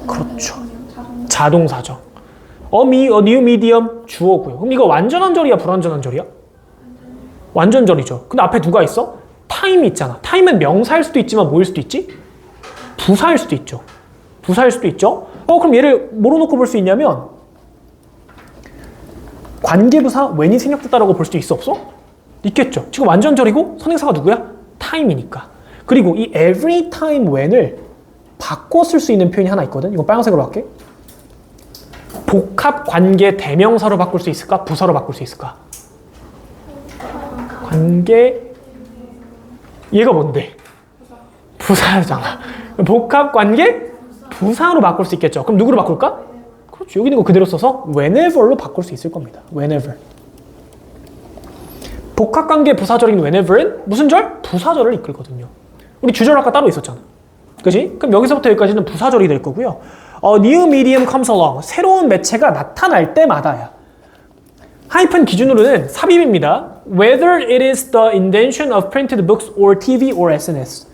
그렇죠. 자동사죠. a new medium 주어고요. 그럼 이거 완전한 절이야 불완전한 절이야? 완전절이죠. 근데 앞에 누가 있어? time이 있잖아. time은 명사일 수도 있지만 뭐일 수도 있지? 부사일 수도 있죠. 그럼 얘를 뭐로 놓고 볼 수 있냐면 관계부사 when이 생략됐다라고 볼 수도 있어 없어? 있겠죠. 지금 완전절이고 선행사가 누구야? time이니까. 그리고 이 every time when을 바꿔 쓸 수 있는 표현이 하나 있거든. 이거 빨간색으로 할게. 복합 관계 대명사로 바꿀 수 있을까? 부사로 바꿀 수 있을까? 관계 얘가 뭔데? 부사잖아. 복합 관계 부사로 바꿀 수 있겠죠. 그럼 누구로 바꿀까? 그렇죠. 여기 있는 거 그대로 써서 whenever로 바꿀 수 있을 겁니다. whenever. 복합 관계 부사절인 whenever은 무슨 절? 부사절을 이끌거든요. 우리 주절 아까 따로 있었잖아. 그지? 그럼 여기서부터 여기까지는 부사절이 될 거고요. new medium comes along. 새로운 매체가 나타날 때마다야. 하이픈 기준으로는 삽입입니다. Whether it is the invention of printed books or TV or SNS.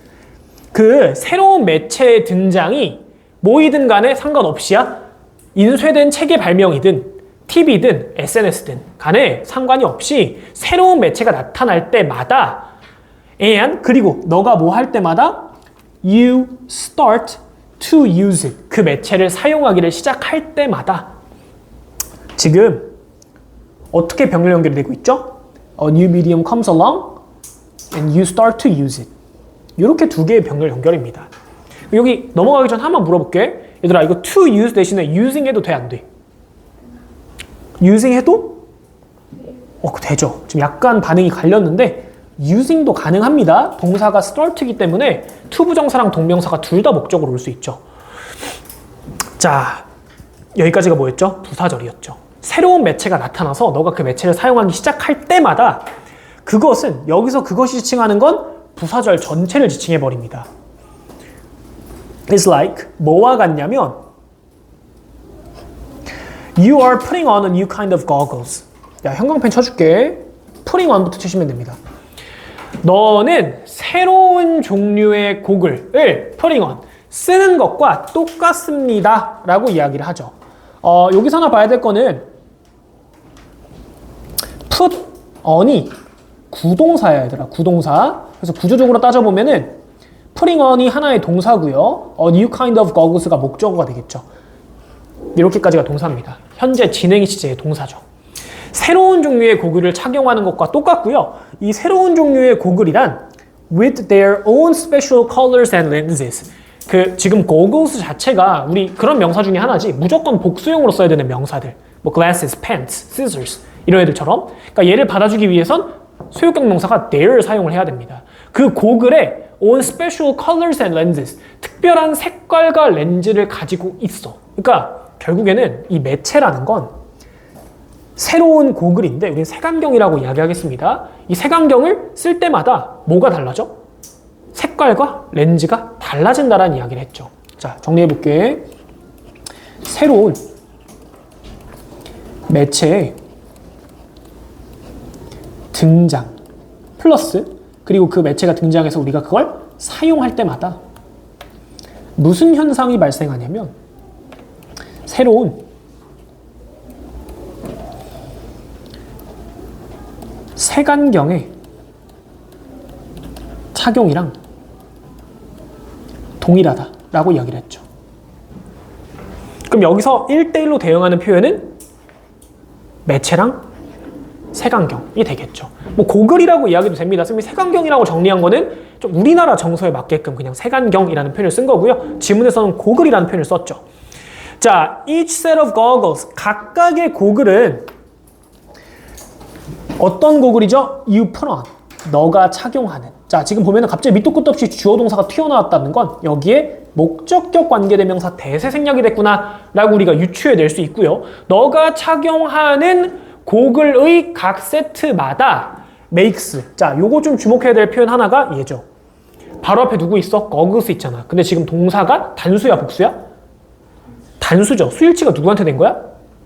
그 새로운 매체의 등장이 뭐이든 간에 상관없이야. 인쇄된 책의 발명이든 TV든 SNS든 간에 상관이 없이 새로운 매체가 나타날 때마다 and 그리고 너가 뭐 할 때마다 you start to use it. 그 매체를 사용하기를 시작할 때마다 지금 어떻게 병렬 연결이 되고 있죠? A new medium comes along and you start to use it. 이렇게 두 개의 병렬 연결입니다. 여기 넘어가기 전 한번 물어볼게. 얘들아 이거 to use 대신에 using 해도 돼 안 돼? using 해도? 되죠. 지금 약간 반응이 갈렸는데 using도 가능합니다. 동사가 start이기 때문에 to 부정사랑 동명사가 둘 다 목적으로 올 수 있죠. 자, 여기까지가 뭐였죠? 부사절이었죠. 새로운 매체가 나타나서 너가 그 매체를 사용하기 시작할 때마다 그것은 여기서 그것이 지칭하는 건 부사절 전체를 지칭해 버립니다. It's like 뭐와 같냐면 You are putting on a new kind of goggles. 야, 형광펜 쳐줄게. putting on부터 치시면 됩니다. 너는 새로운 종류의 고글을 putting on 쓰는 것과 똑같습니다 라고 이야기를 하죠. 여기서 하나 봐야 될 거는 put on이 구동사야 얘들아. 구동사. 그래서 구조적으로 따져보면은 putting on이 하나의 동사고요. a new kind of goggles가 목적어가 되겠죠. 이렇게까지가 동사입니다. 현재 진행 시제의 동사죠. 새로운 종류의 고글을 착용하는 것과 똑같고요. 이 새로운 종류의 고글이란 with their own special colors and lenses. 지금 goggles 자체가 우리 그런 명사 중에 하나지. 무조건 복수형으로 써야 되는 명사들. 뭐 glasses, pants, scissors 이런 애들처럼. 그러니까 얘를 받아주기 위해선 소유격 명사가 their을 사용을 해야 됩니다. 그 고글에 own special colors and lenses. 특별한 색깔과 렌즈를 가지고 있어. 그러니까 결국에는 이 매체라는 건 새로운 고글인데 우리는 색안경이라고 이야기하겠습니다. 이 색안경을 쓸 때마다 뭐가 달라져? 색깔과 렌즈가 달라진다라는 이야기를 했죠. 자, 정리해볼게. 새로운 매체의 등장 플러스 그리고 그 매체가 등장해서 우리가 그걸 사용할 때마다 무슨 현상이 발생하냐면 새로운 색안경의 착용이랑 동일하다라고 이야기를 했죠. 그럼 여기서 1대1로 대응하는 표현은 매체랑 색안경이 되겠죠. 뭐 고글이라고 이야기도 됩니다. 색안경이라고 정리한 거는 좀 우리나라 정서에 맞게끔 그냥 색안경이라는 표현을 쓴 거고요. 지문에서는 고글이라는 표현을 썼죠. 자, each set of goggles, 각각의 고글은 어떤 고글이죠? You put on, 너가 착용하는. 자, 지금 보면은 갑자기 밑도 끝도 없이 주어 동사가 튀어나왔다는 건 여기에 목적격 관계대명사 대세 생략이 됐구나 라고 우리가 유추해낼 수 있고요. 너가 착용하는 고글의 각 세트마다 makes. 자, 요거 좀 주목해야 될 표현 하나가 얘죠. 바로 앞에 누구 있어? goggles 있잖아. 근데 지금 동사가 단수야, 복수야? 단수죠. 수일치가 누구한테 된 거야?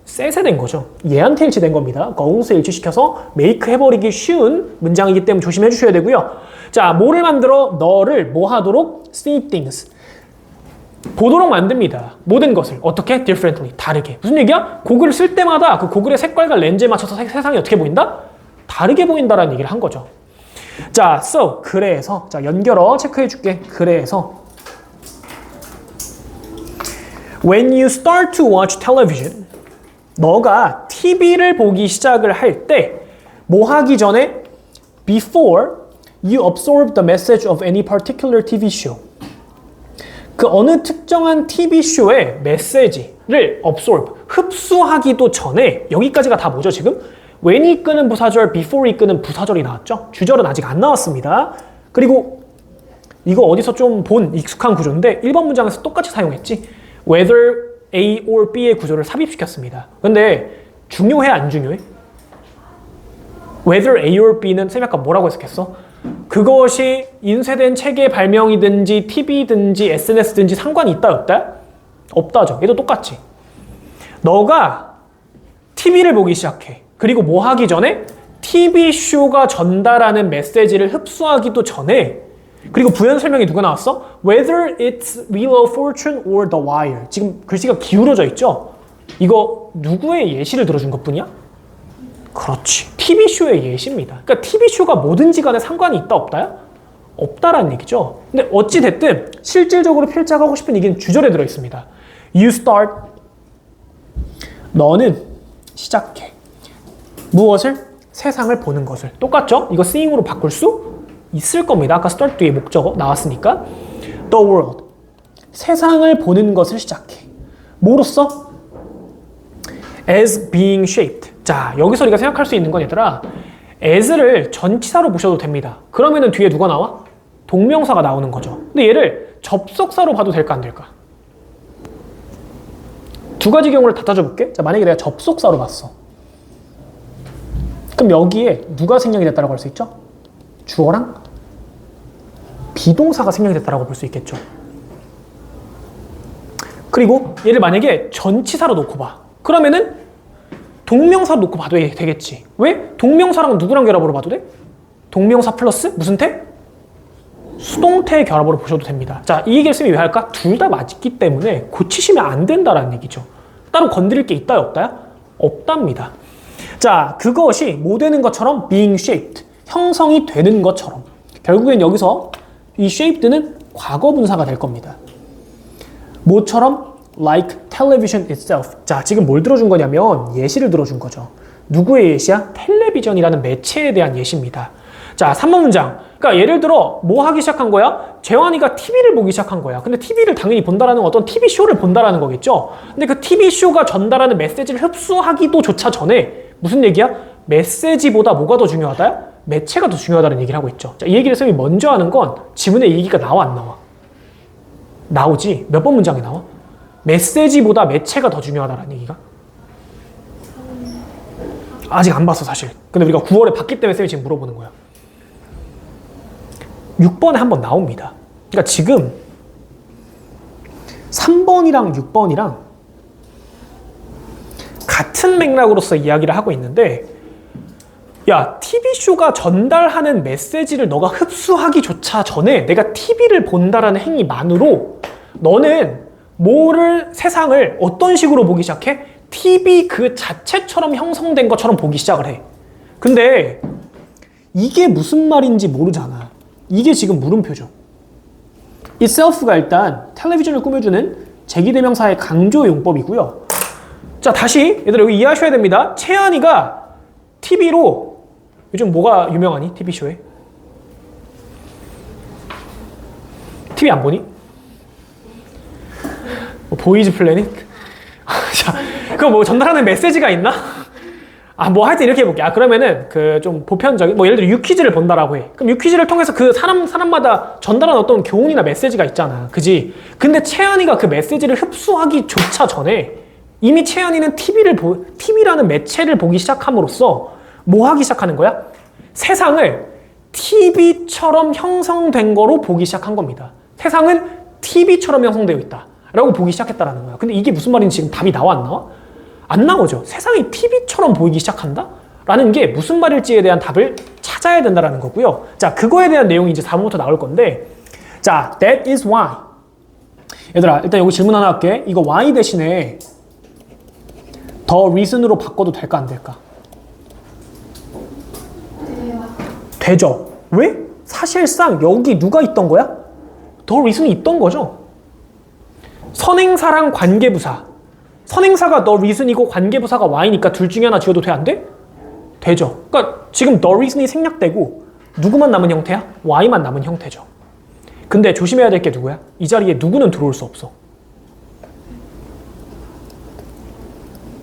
셋에 된 거죠. 얘한테 일치된 겁니다. goggles 일치시켜서 make 해버리기 쉬운 문장이기 때문에 조심해 주셔야 되고요. 자, 뭐를 만들어? 너를 뭐 하도록? see things. 보도록 만듭니다. 모든 것을. 어떻게? differently. 다르게. 무슨 얘기야? 고글을 쓸 때마다 그 고글의 색깔과 렌즈에 맞춰서 세상이 어떻게 보인다? 다르게 보인다라는 얘기를 한 거죠. 자, so, 그래서. 자, 연결어 체크해 줄게. 그래서. When you start to watch television, 너가 TV를 보기 시작을 할 때, 뭐 하기 전에? Before you absorb the message of any particular TV show. 그 어느 특정한 TV쇼의 메시지를 absorb, 흡수하기도 전에 여기까지가 다 뭐죠 지금? when이 이끄는 부사절, before이 이끄는 부사절이 나왔죠? 주절은 아직 안 나왔습니다. 그리고 이거 어디서 좀 본 익숙한 구조인데 1번 문장에서 똑같이 사용했지. whether A or B의 구조를 삽입시켰습니다. 근데 중요해 안 중요해? whether A or B는 쌤 아까 뭐라고 해석했어? 그것이 인쇄된 책의 발명이든지 TV든지 SNS든지 상관이 있다 없다? 없다죠. 얘도 똑같지. 너가 TV를 보기 시작해. 그리고 뭐 하기 전에? TV쇼가 전달하는 메시지를 흡수하기도 전에 그리고 부연 설명이 누가 나왔어? Whether it's Wheel of Fortune or The Wire. 지금 글씨가 기울어져 있죠? 이거 누구의 예시를 들어준 것뿐이야? 그렇지. TV쇼의 예시입니다. 그러니까 TV쇼가 뭐든지 간에 상관이 있다 없다야? 없다라는 얘기죠. 근데 어찌됐든 실질적으로 필작하고 싶은 얘기는 주절에 들어있습니다. You start. 너는 시작해. 무엇을? 세상을 보는 것을. 똑같죠? 이거 seeing으로 바꿀 수 있을 겁니다. 아까 start 뒤에 목적어 나왔으니까. The world. 세상을 보는 것을 시작해. 뭐로써? As being shaped. 자, 여기서 우리가 생각할 수 있는 건 얘들아, as를 전치사로 보셔도 됩니다. 그러면은 뒤에 누가 나와? 동명사가 나오는 거죠. 근데 얘를 접속사로 봐도 될까 안 될까? 두 가지 경우를 다 따져볼게. 자, 만약에 내가 접속사로 봤어. 그럼 여기에 누가 생략이 됐다고 할 수 있죠? 주어랑 비동사가 생략이 됐다고 볼 수 있겠죠. 그리고 얘를 만약에 전치사로 놓고 봐. 그러면은 동명사 놓고 봐도 되겠지. 왜? 동명사랑 누구랑 결합으로 봐도 돼? 동명사 플러스 무슨 태? 수동태의 결합으로 보셔도 됩니다. 자, 이 얘기를 쌤이 왜 할까? 둘 다 맞기 때문에 고치시면 안 된다라는 얘기죠. 따로 건드릴 게 있다요, 없다요? 없답니다. 자, 그것이 뭐 되는 것처럼 being shaped, 형성이 되는 것처럼. 결국엔 여기서 이 shaped는 과거 분사가 될 겁니다. 뭐처럼? Like television itself. 자, 지금 뭘 들어준 거냐면 예시를 들어준 거죠. 누구의 예시야? 텔레비전이라는 매체에 대한 예시입니다. 자, 3번 문장. 그러니까 예를 들어 뭐 하기 시작한 거야? 재환이가 TV를 보기 시작한 거야. 근데 TV를 당연히 본다라는 어떤 TV쇼를 본다라는 거겠죠. 근데 그 TV쇼가 전달하는 메시지를 흡수하기도 조차 전에 무슨 얘기야? 메시지보다 뭐가 더 중요하다? 매체가 더 중요하다는 얘기를 하고 있죠. 자, 이 얘기를 쌤이 먼저 하는 건 지문에 이 얘기가 나와 안 나와? 나오지. 몇 번 문장에 나와? 메시지보다 매체가 더 중요하다는 얘기가? 아직 안 봤어 사실. 근데 우리가 9월에 봤기 때문에 쌤이 지금 물어보는 거야. 6번에 한번 나옵니다. 그러니까 지금 3번이랑 6번이랑 같은 맥락으로서 이야기를 하고 있는데, 야, TV쇼가 전달하는 메시지를 너가 흡수하기조차 전에 내가 TV를 본다라는 행위만으로 너는 세상을 어떤 식으로 보기 시작해? TV 그 자체처럼 형성된 것처럼 보기 시작을 해. 근데 이게 무슨 말인지 모르잖아. 이게 지금 물음표죠. itself가 일단 텔레비전을 꾸며주는 제기대명사의 강조 용법이고요. 자, 다시 얘들아 여기 이해하셔야 됩니다. 채연이가 TV로 요즘 뭐가 유명하니? TV쇼에? TV 안 보니? 보이즈 플래닛? 자, 그거 뭐 전달하는 메시지가 있나? 뭐 하여튼 이렇게 해볼게. 그러면은 그 좀 보편적인, 예를 들어 유퀴즈를 본다라고 해. 그럼 유퀴즈를 통해서 그 사람마다 전달하는 어떤 교훈이나 메시지가 있잖아. 그지? 근데 채연이가 그 메시지를 흡수하기조차 전에 이미 채연이는 TV라는 매체를 보기 시작함으로써 뭐 하기 시작하는 거야? 세상을 TV처럼 형성된 거로 보기 시작한 겁니다. 세상은 TV처럼 형성되어 있다 라고 보기 시작했다라는 거야. 근데 이게 무슨 말인지 지금 답이 나와 안 나와? 안 나오죠. 세상이 TV처럼 보이기 시작한다? 라는 게 무슨 말일지에 대한 답을 찾아야 된다라는 거고요. 자, 그거에 대한 내용이 이제 4번부터 나올 건데, 자, that is why. 얘들아, 일단 여기 질문 하나 할게. 이거 why 대신에 the reason으로 바꿔도 될까 안 될까? 되죠. 왜? 사실상 여기 누가 있던 거야? the reason이 있던 거죠. 선행사랑 관계부사. 선행사가 the reason이고 관계부사가 why니까 둘 중에 하나 지어도 돼? 안 돼? 되죠. 그러니까 지금 the reason이 생략되고 누구만 남은 형태야? why만 남은 형태죠. 근데 조심해야 될 게 누구야? 이 자리에 누구는 들어올 수 없어.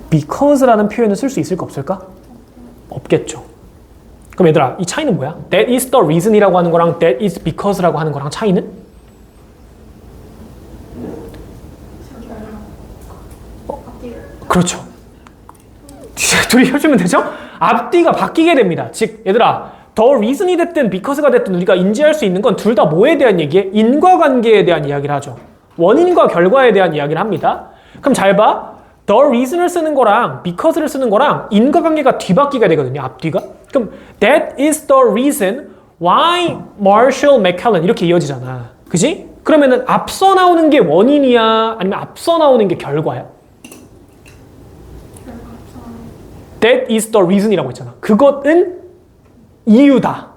because라는 표현을 쓸 수 있을까 없을까? 없겠죠. 그럼 얘들아, 이 차이는 뭐야? That is the reason이라고 하는 거랑 that is because라고 하는 거랑 차이는? 그렇죠. 둘이 해주면 되죠? 앞뒤가 바뀌게 됩니다. 즉, 얘들아, the reason이 됐든 because가 됐든 우리가 인지할 수 있는 건 둘 다 뭐에 대한 얘기에? 인과관계에 대한 이야기를 하죠. 원인과 결과에 대한 이야기를 합니다. 그럼 잘 봐. the reason을 쓰는 거랑 because를 쓰는 거랑 인과관계가 뒤바뀌게 되거든요. 앞뒤가. 그럼 that is the reason why Marshall McLuhan 이렇게 이어지잖아. 그지? 그러면은 앞서 나오는 게 원인이야? 아니면 앞서 나오는 게 결과야? That is the reason이라고 했잖아. 그것은 이유다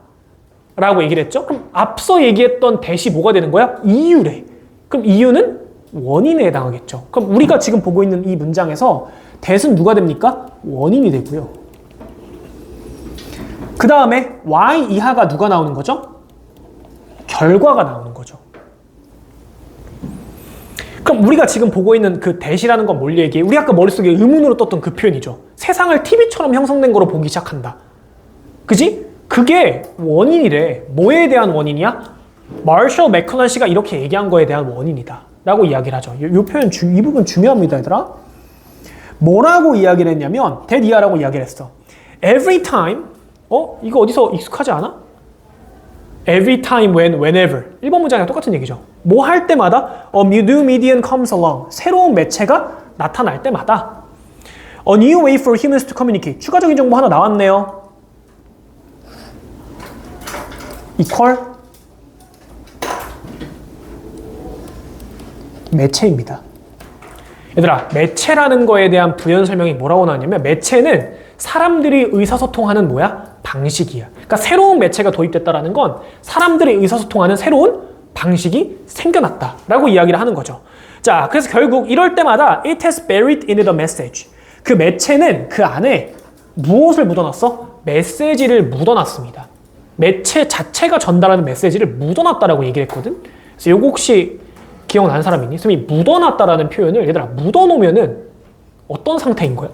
라고 얘기를 했죠. 그럼 앞서 얘기했던 that이 뭐가 되는 거야? 이유래. 그럼 이유는 원인에 해당하겠죠. 그럼 우리가 지금 보고 있는 이 문장에서 that은 누가 됩니까? 원인이 되고요. 그 다음에 y 이하가 누가 나오는 거죠? 결과가 나오는 거죠. 그럼 우리가 지금 보고 있는 그 that이라는 건 뭘 얘기해? 우리 아까 머릿속에 의문으로 떴던 그 표현이죠. 세상을 TV처럼 형성된 거로 보기 시작한다. 그지? 그게 원인이래. 뭐에 대한 원인이야? 마셜 맥클런 씨가 이렇게 얘기한 거에 대한 원인이다 라고 이야기를 하죠. 이 표현, 이 부분 중요합니다, 얘들아. 뭐라고 이야기를 했냐면 that 이하라고 이야기를 했어. Every time, 이거 어디서 익숙하지 않아? Every time, when, whenever. 1번 문장이랑 똑같은 얘기죠. 뭐 할 때마다 a new medium comes along. 새로운 매체가 나타날 때마다 a new way for humans to communicate. 추가적인 정보 하나 나왔네요. equal 매체입니다. 얘들아, 매체라는 거에 대한 부연 설명이 뭐라고 나왔냐면 매체는 사람들이 의사소통하는 방식이야. 그러니까 새로운 매체가 도입됐다라는 건 사람들이 의사소통하는 새로운 방식이 생겨났다라고 이야기를 하는 거죠. 자, 그래서 결국 이럴 때마다 it has buried in the message. 그 매체는 그 안에 무엇을 묻어놨어? 메시지를 묻어놨습니다. 매체 자체가 전달하는 메시지를 묻어놨다라고 얘기를 했거든. 그래서 이거 혹시 기억나는 사람 있니? 선생님이 묻어놨다라는 표현을 얘들아 묻어놓으면은 어떤 상태인 거야?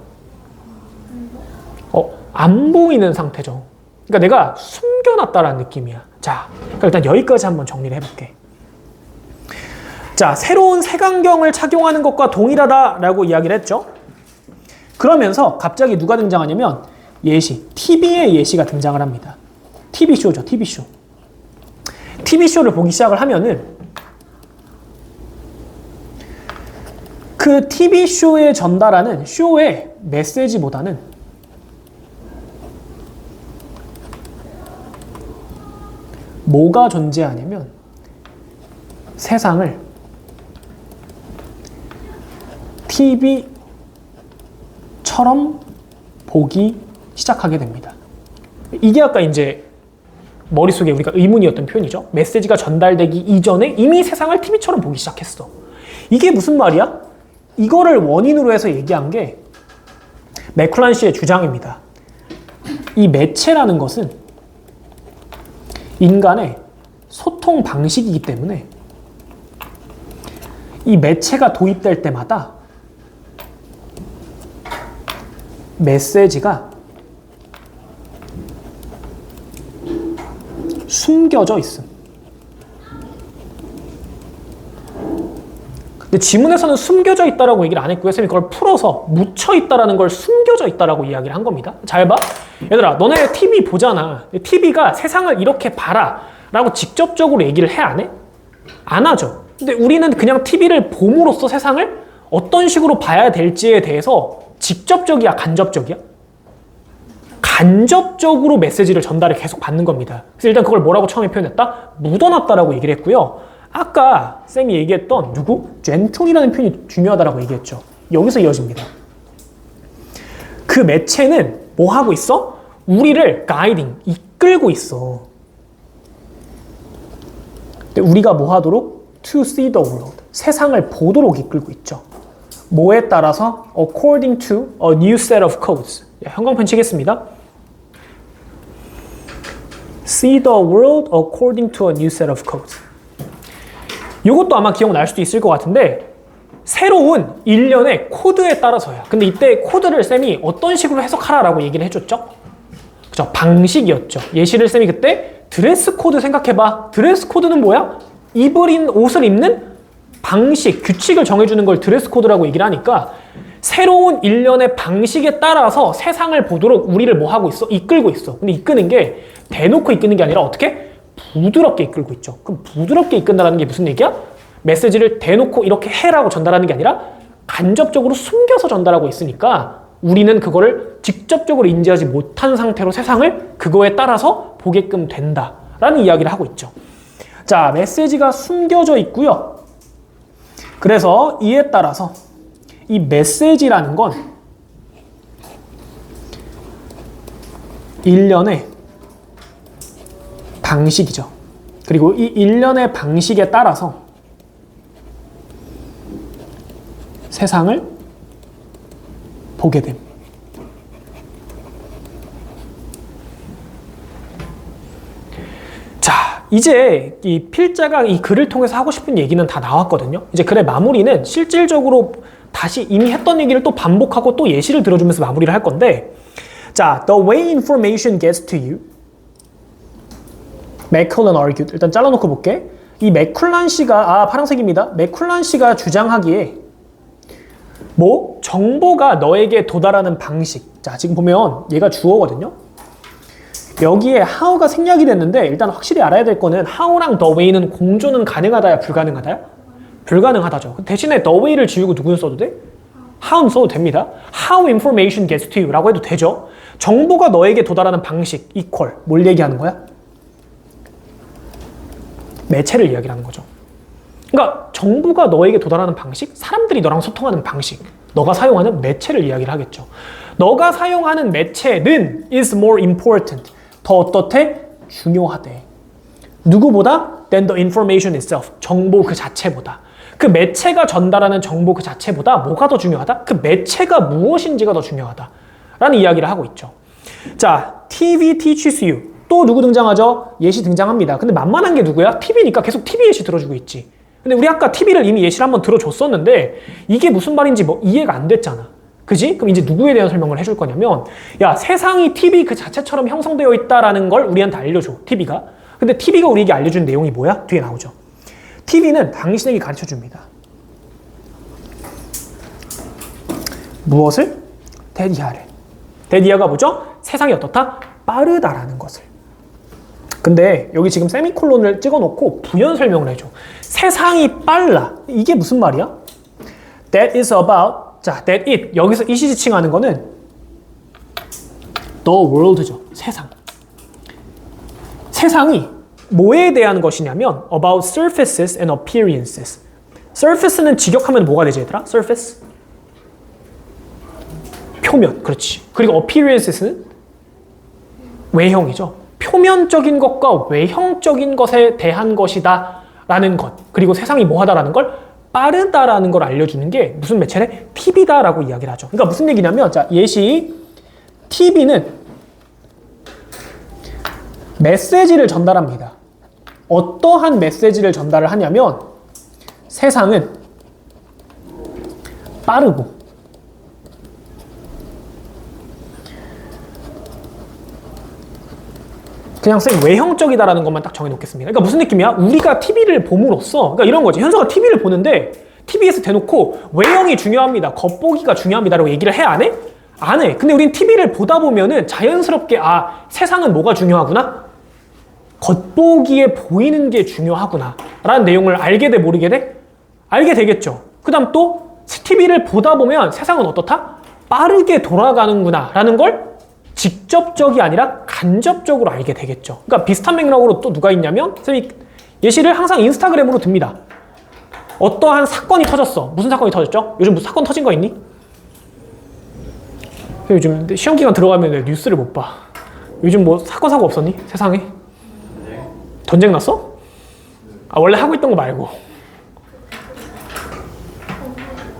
안 보이는 상태죠. 그러니까 내가 숨겨놨다라는 느낌이야. 자, 그럼 일단 여기까지 한번 정리를 해볼게. 자, 새로운 색안경을 착용하는 것과 동일하다라고 이야기를 했죠. 그러면서 갑자기 누가 등장하냐면 예시, TV의 예시가 등장을 합니다. TV쇼죠, TV쇼. TV쇼를 보기 시작을 하면은 그 TV쇼에 전달하는 쇼의 메시지보다는 뭐가 존재하냐면 세상을 TV처럼 보기 시작하게 됩니다. 이게 아까 이제 머릿속에 우리가 의문이었던 표현이죠. 메시지가 전달되기 이전에 이미 세상을 TV처럼 보기 시작했어. 이게 무슨 말이야? 이거를 원인으로 해서 얘기한 게 맥클란 씨의 주장입니다. 이 매체라는 것은 인간의 소통 방식이기 때문에 이 매체가 도입될 때마다 메시지가 숨겨져 있음. 근데 지문에서는 숨겨져 있다라고 얘기를 안 했고요. 쌤이 그걸 풀어서 묻혀 있다라는 걸 숨겨져 있다라고 이야기를 한 겁니다. 잘 봐. 얘들아, 너네 TV 보잖아. TV가 세상을 이렇게 봐라 라고 직접적으로 얘기를 해 안 해? 안 하죠. 근데 우리는 그냥 TV를 봄으로써 세상을 어떤 식으로 봐야 될지에 대해서 직접적이야, 간접적이야? 간접적으로 메시지를 전달을 계속 받는 겁니다. 그래서 일단 그걸 뭐라고 처음에 표현했다? 묻어놨다라고 얘기를 했고요. 아까 쌤이 얘기했던 누구? 젠틀이라는 표현이 중요하다라고 얘기했죠. 여기서 이어집니다. 그 매체는 뭐 하고 있어? 우리를 가이딩, 이끌고 있어. 근데 우리가 뭐 하도록? To see the world. 세상을 보도록 이끌고 있죠. 뭐에 따라서? According to a new set of codes. 형광펜 치겠습니다. See the world according to a new set of codes. 이것도 아마 기억날 수도 있을 것 같은데 새로운 일련의 코드에 따라서야. 근데 이때 코드를 쌤이 어떤 식으로 해석하라라고 얘기를 해줬죠? 그죠? 방식이었죠. 예시를 쌤이 그때 드레스 코드 생각해봐. 드레스 코드는 뭐야? 옷을 입는 방식, 규칙을 정해주는 걸 드레스 코드라고 얘기를 하니까 새로운 일련의 방식에 따라서 세상을 보도록 우리를 뭐 하고 있어? 이끌고 있어. 근데 이끄는 게 대놓고 이끄는 게 아니라 어떻게? 부드럽게 이끌고 있죠. 그럼 부드럽게 이끈다는 게 무슨 얘기야? 메시지를 대놓고 이렇게 해라고 전달하는 게 아니라 간접적으로 숨겨서 전달하고 있으니까 우리는 그거를 직접적으로 인지하지 못한 상태로 세상을 그거에 따라서 보게끔 된다라는 이야기를 하고 있죠. 자, 메시지가 숨겨져 있고요. 그래서 이에 따라서 이 메시지라는 건 일련의 방식이죠. 그리고 이 일련의 방식에 따라서 세상을 보게 됨. 자, 이제 이 필자가 이 글을 통해서 하고 싶은 얘기는 다 나왔거든요. 이제 글의 마무리는 실질적으로 다시 이미 했던 얘기를 또 반복하고 또 예시를 들어주면서 마무리를 할 건데, 자, the way information gets to you, 맥클란 argued. 일단 잘라놓고 볼게. 이 맥클란 씨가, 파란색입니다. 맥클란 씨가 주장하기에 뭐? 정보가 너에게 도달하는 방식. 자, 지금 보면 얘가 주어거든요. 여기에 how가 생략이 됐는데 일단 확실히 알아야 될 거는 how랑 the way는 공존은 가능하다야, 불가능하다야? 불가능하다죠. 대신에 the way를 지우고 누구는 써도 돼? how는 써도 됩니다. How information gets to you 라고 해도 되죠. 정보가 너에게 도달하는 방식 equal. 뭘 얘기하는 거야? 매체를 이야기하는 거죠. 그러니까 정보가 너에게 도달하는 방식, 사람들이 너랑 소통하는 방식, 너가 사용하는 매체를 이야기를 하겠죠. 너가 사용하는 매체는 is more important. 더 어떻대? 중요하대. 누구보다? than the information itself. 정보 그 자체보다. 그 매체가 전달하는 정보 그 자체보다 뭐가 더 중요하다? 그 매체가 무엇인지가 더 중요하다. 라는 이야기를 하고 있죠. 자, TV teaches you. 또 누구 등장하죠? 예시 등장합니다. 근데 만만한 게 누구야? TV니까 계속 TV 예시 들어주고 있지. 근데 우리 아까 TV를 이미 예시를 한번 들어줬었는데 이게 무슨 말인지 뭐 이해가 안 됐잖아. 그지? 그럼 이제 누구에 대한 설명을 해줄 거냐면, 야, 세상이 TV 그 자체처럼 형성되어 있다라는 걸 우리한테 알려줘, TV가. 근데 TV가 우리에게 알려준 내용이 뭐야? 뒤에 나오죠. TV는 당신에게 가르쳐 줍니다. 무엇을? 대디아를. 대디아가 뭐죠? 세상이 어떻다? 빠르다라는 것을. 근데 여기 지금 세미콜론을 찍어놓고 부연 설명을 해줘. 세상이 빨라. 이게 무슨 말이야? That is about, 자, that it. 여기서 it이 지칭하는 거는 the world죠. 세상. 세상이 뭐에 대한 것이냐면 about surfaces and appearances. surface는 직역하면 뭐가 되지 얘들아? surface? 표면. 그렇지. 그리고 appearances는 외형이죠. 표면적인 것과 외형적인 것에 대한 것이다 라는 것. 그리고 세상이 뭐하다라는 걸 빠르다라는 걸 알려주는 게 무슨 매체래? TV다라고 이야기를 하죠. 그러니까 무슨 얘기냐면 자 예시 TV는 메시지를 전달합니다. 어떠한 메시지를 전달을 하냐면 세상은 빠르고 그냥 쌤 외형적이다라는 것만 딱 정해놓겠습니다. 그러니까 무슨 느낌이야? 우리가 TV를 봄으로써 그러니까 이런 거지. 현서가 TV를 보는데 TV에서 대놓고 외형이 중요합니다. 겉보기가 중요합니다라고 얘기를 해? 안 해? 안 해. 근데 우린 TV를 보다 보면은 자연스럽게 아 세상은 뭐가 중요하구나? 겉보기에 보이는 게 중요하구나 라는 내용을 알게 돼 모르게 돼? 알게 되겠죠. 그 다음 또 TV를 보다 보면 세상은 어떻다? 빠르게 돌아가는구나 라는 걸 직접적이 아니라 간접적으로 알게 되겠죠. 그러니까 비슷한 맥락으로 또 누가 있냐면 쌤이 예시를 항상 인스타그램으로 듭니다. 어떠한 사건이 터졌어. 무슨 사건이 터졌죠? 요즘 무슨 사건 터진 거 있니? 요즘 시험 기간 들어가면 뉴스를 못 봐. 요즘 뭐 사건 사고 없었니? 세상에? 전쟁 났어? 아 원래 하고 있던 거 말고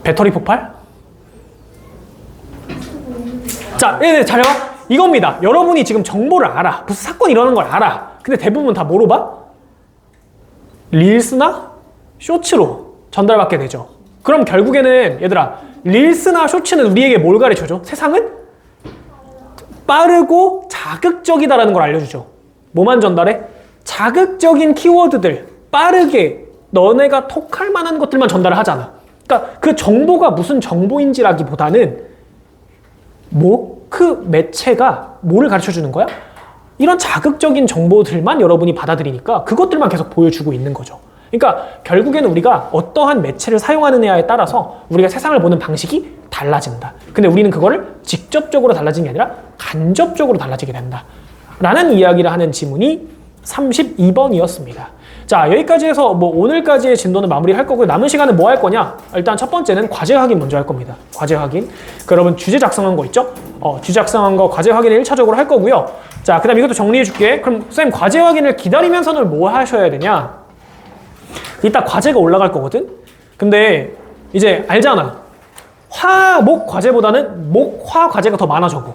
배터리 폭발? 자, 네, 잘 봐. 이겁니다. 여러분이 지금 정보를 알아. 무슨 사건이 일어나는 걸 알아. 근데 대부분 다 뭐로 봐? 릴스나 쇼츠로 전달받게 되죠. 그럼 결국에는 얘들아 릴스나 쇼츠는 우리에게 뭘 가르쳐줘? 세상은 빠르고 자극적이다라는 걸 알려주죠. 뭐만 전달해? 자극적인 키워드들 빠르게 너네가 톡할 만한 것들만 전달을 하잖아. 그러니까 그 정보가 무슨 정보인지라기보다는 그 매체가 뭐를 가르쳐주는 거야? 이런 자극적인 정보들만 여러분이 받아들이니까 그것들만 계속 보여주고 있는 거죠. 그러니까 결국에는 우리가 어떠한 매체를 사용하느냐에 따라서 우리가 세상을 보는 방식이 달라진다. 근데 우리는 그거를 직접적으로 달라지는 게 아니라 간접적으로 달라지게 된다. 라는 이야기를 하는 지문이 32번이었습니다. 자, 여기까지 해서 뭐 오늘까지의 진도는 마무리할 거고요. 남은 시간은 뭐 할 거냐? 일단 첫 번째는 과제 확인 먼저 할 겁니다. 과제 확인. 그러면 주제 작성한 거 있죠? 주제 작성한 거 과제 확인을 1차적으로 할 거고요. 자, 그 다음 이것도 정리해 줄게. 그럼 쌤 과제 확인을 기다리면서는 뭐 하셔야 되냐? 이따 과제가 올라갈 거거든? 근데 이제 알잖아. 화, 목 과제보다는 목, 화 과제가 더 많아 적어.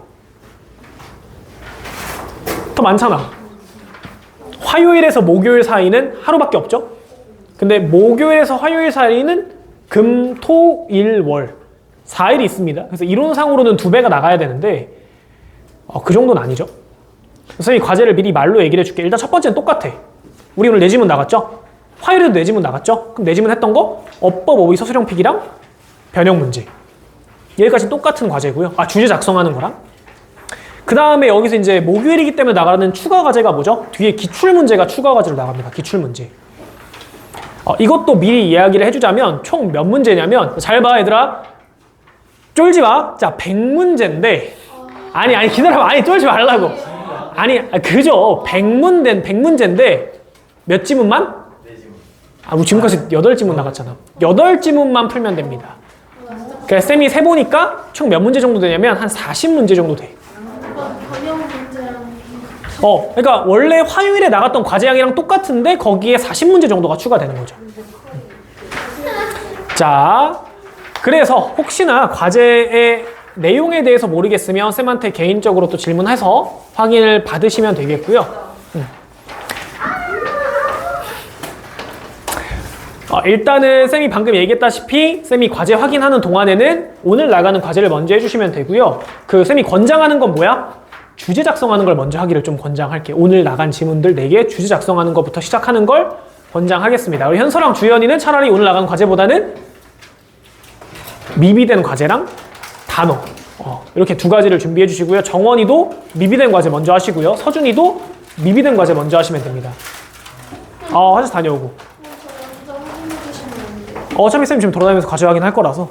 더 많잖아. 화요일에서 목요일 사이는 하루밖에 없죠? 근데 목요일에서 화요일 사이는 금, 토, 일, 월 4일이 있습니다. 그래서 이론상으로는 2배가 나가야 되는데 그 정도는 아니죠. 선생님이 과제를 미리 말로 얘기를 해줄게. 일단 첫 번째는 똑같아. 우리 오늘 내지문 나갔죠? 화요일에도 내지문 나갔죠? 그럼 내지문 했던 거 어법, 어휘, 서술형 필기랑 변형 문제. 여기까지 똑같은 과제고요. 주제 작성하는 거랑. 그 다음에 여기서 이제 목요일이기 때문에 나가는 추가 과제가 뭐죠? 뒤에 기출 문제가 추가 과제로 나갑니다. 기출 문제. 이것도 미리 이야기를 해주자면 총 몇 문제냐면 잘 봐 얘들아. 쫄지 마. 자 100문제인데 아니 기다려봐. 아니 쫄지 말라고. 아니 그죠. 100문제인데 몇 지문만? 우리 지금까지 8지문 나갔잖아. 8지문만 풀면 됩니다. 그래서 쌤이 세보니까 총 몇 문제 정도 되냐면 한 40문제 정도 돼. 그러니까 원래 화요일에 나갔던 과제량이랑 똑같은데 거기에 40문제 정도가 추가되는 거죠. 자, 그래서 혹시나 과제의 내용에 대해서 모르겠으면 쌤한테 개인적으로 또 질문해서 확인을 받으시면 되겠고요. 일단은 쌤이 방금 얘기했다시피 쌤이 과제 확인하는 동안에는 오늘 나가는 과제를 먼저 해주시면 되고요. 그 쌤이 권장하는 건 뭐야? 주제 작성하는 걸 먼저 하기를 좀 권장할게요. 오늘 나간 지문들 4개 주제 작성하는 것부터 시작하는 걸 권장하겠습니다. 우리 현서랑 주연이는 차라리 오늘 나간 과제보다는 미비된 과제랑 단어 이렇게 두 가지를 준비해 주시고요. 정원이도 미비된 과제 먼저 하시고요. 서준이도 미비된 과제 먼저 하시면 됩니다. 화장실 다녀오고. 어차피 쌤 지금 돌아다니면서 과제 확인할 거라서.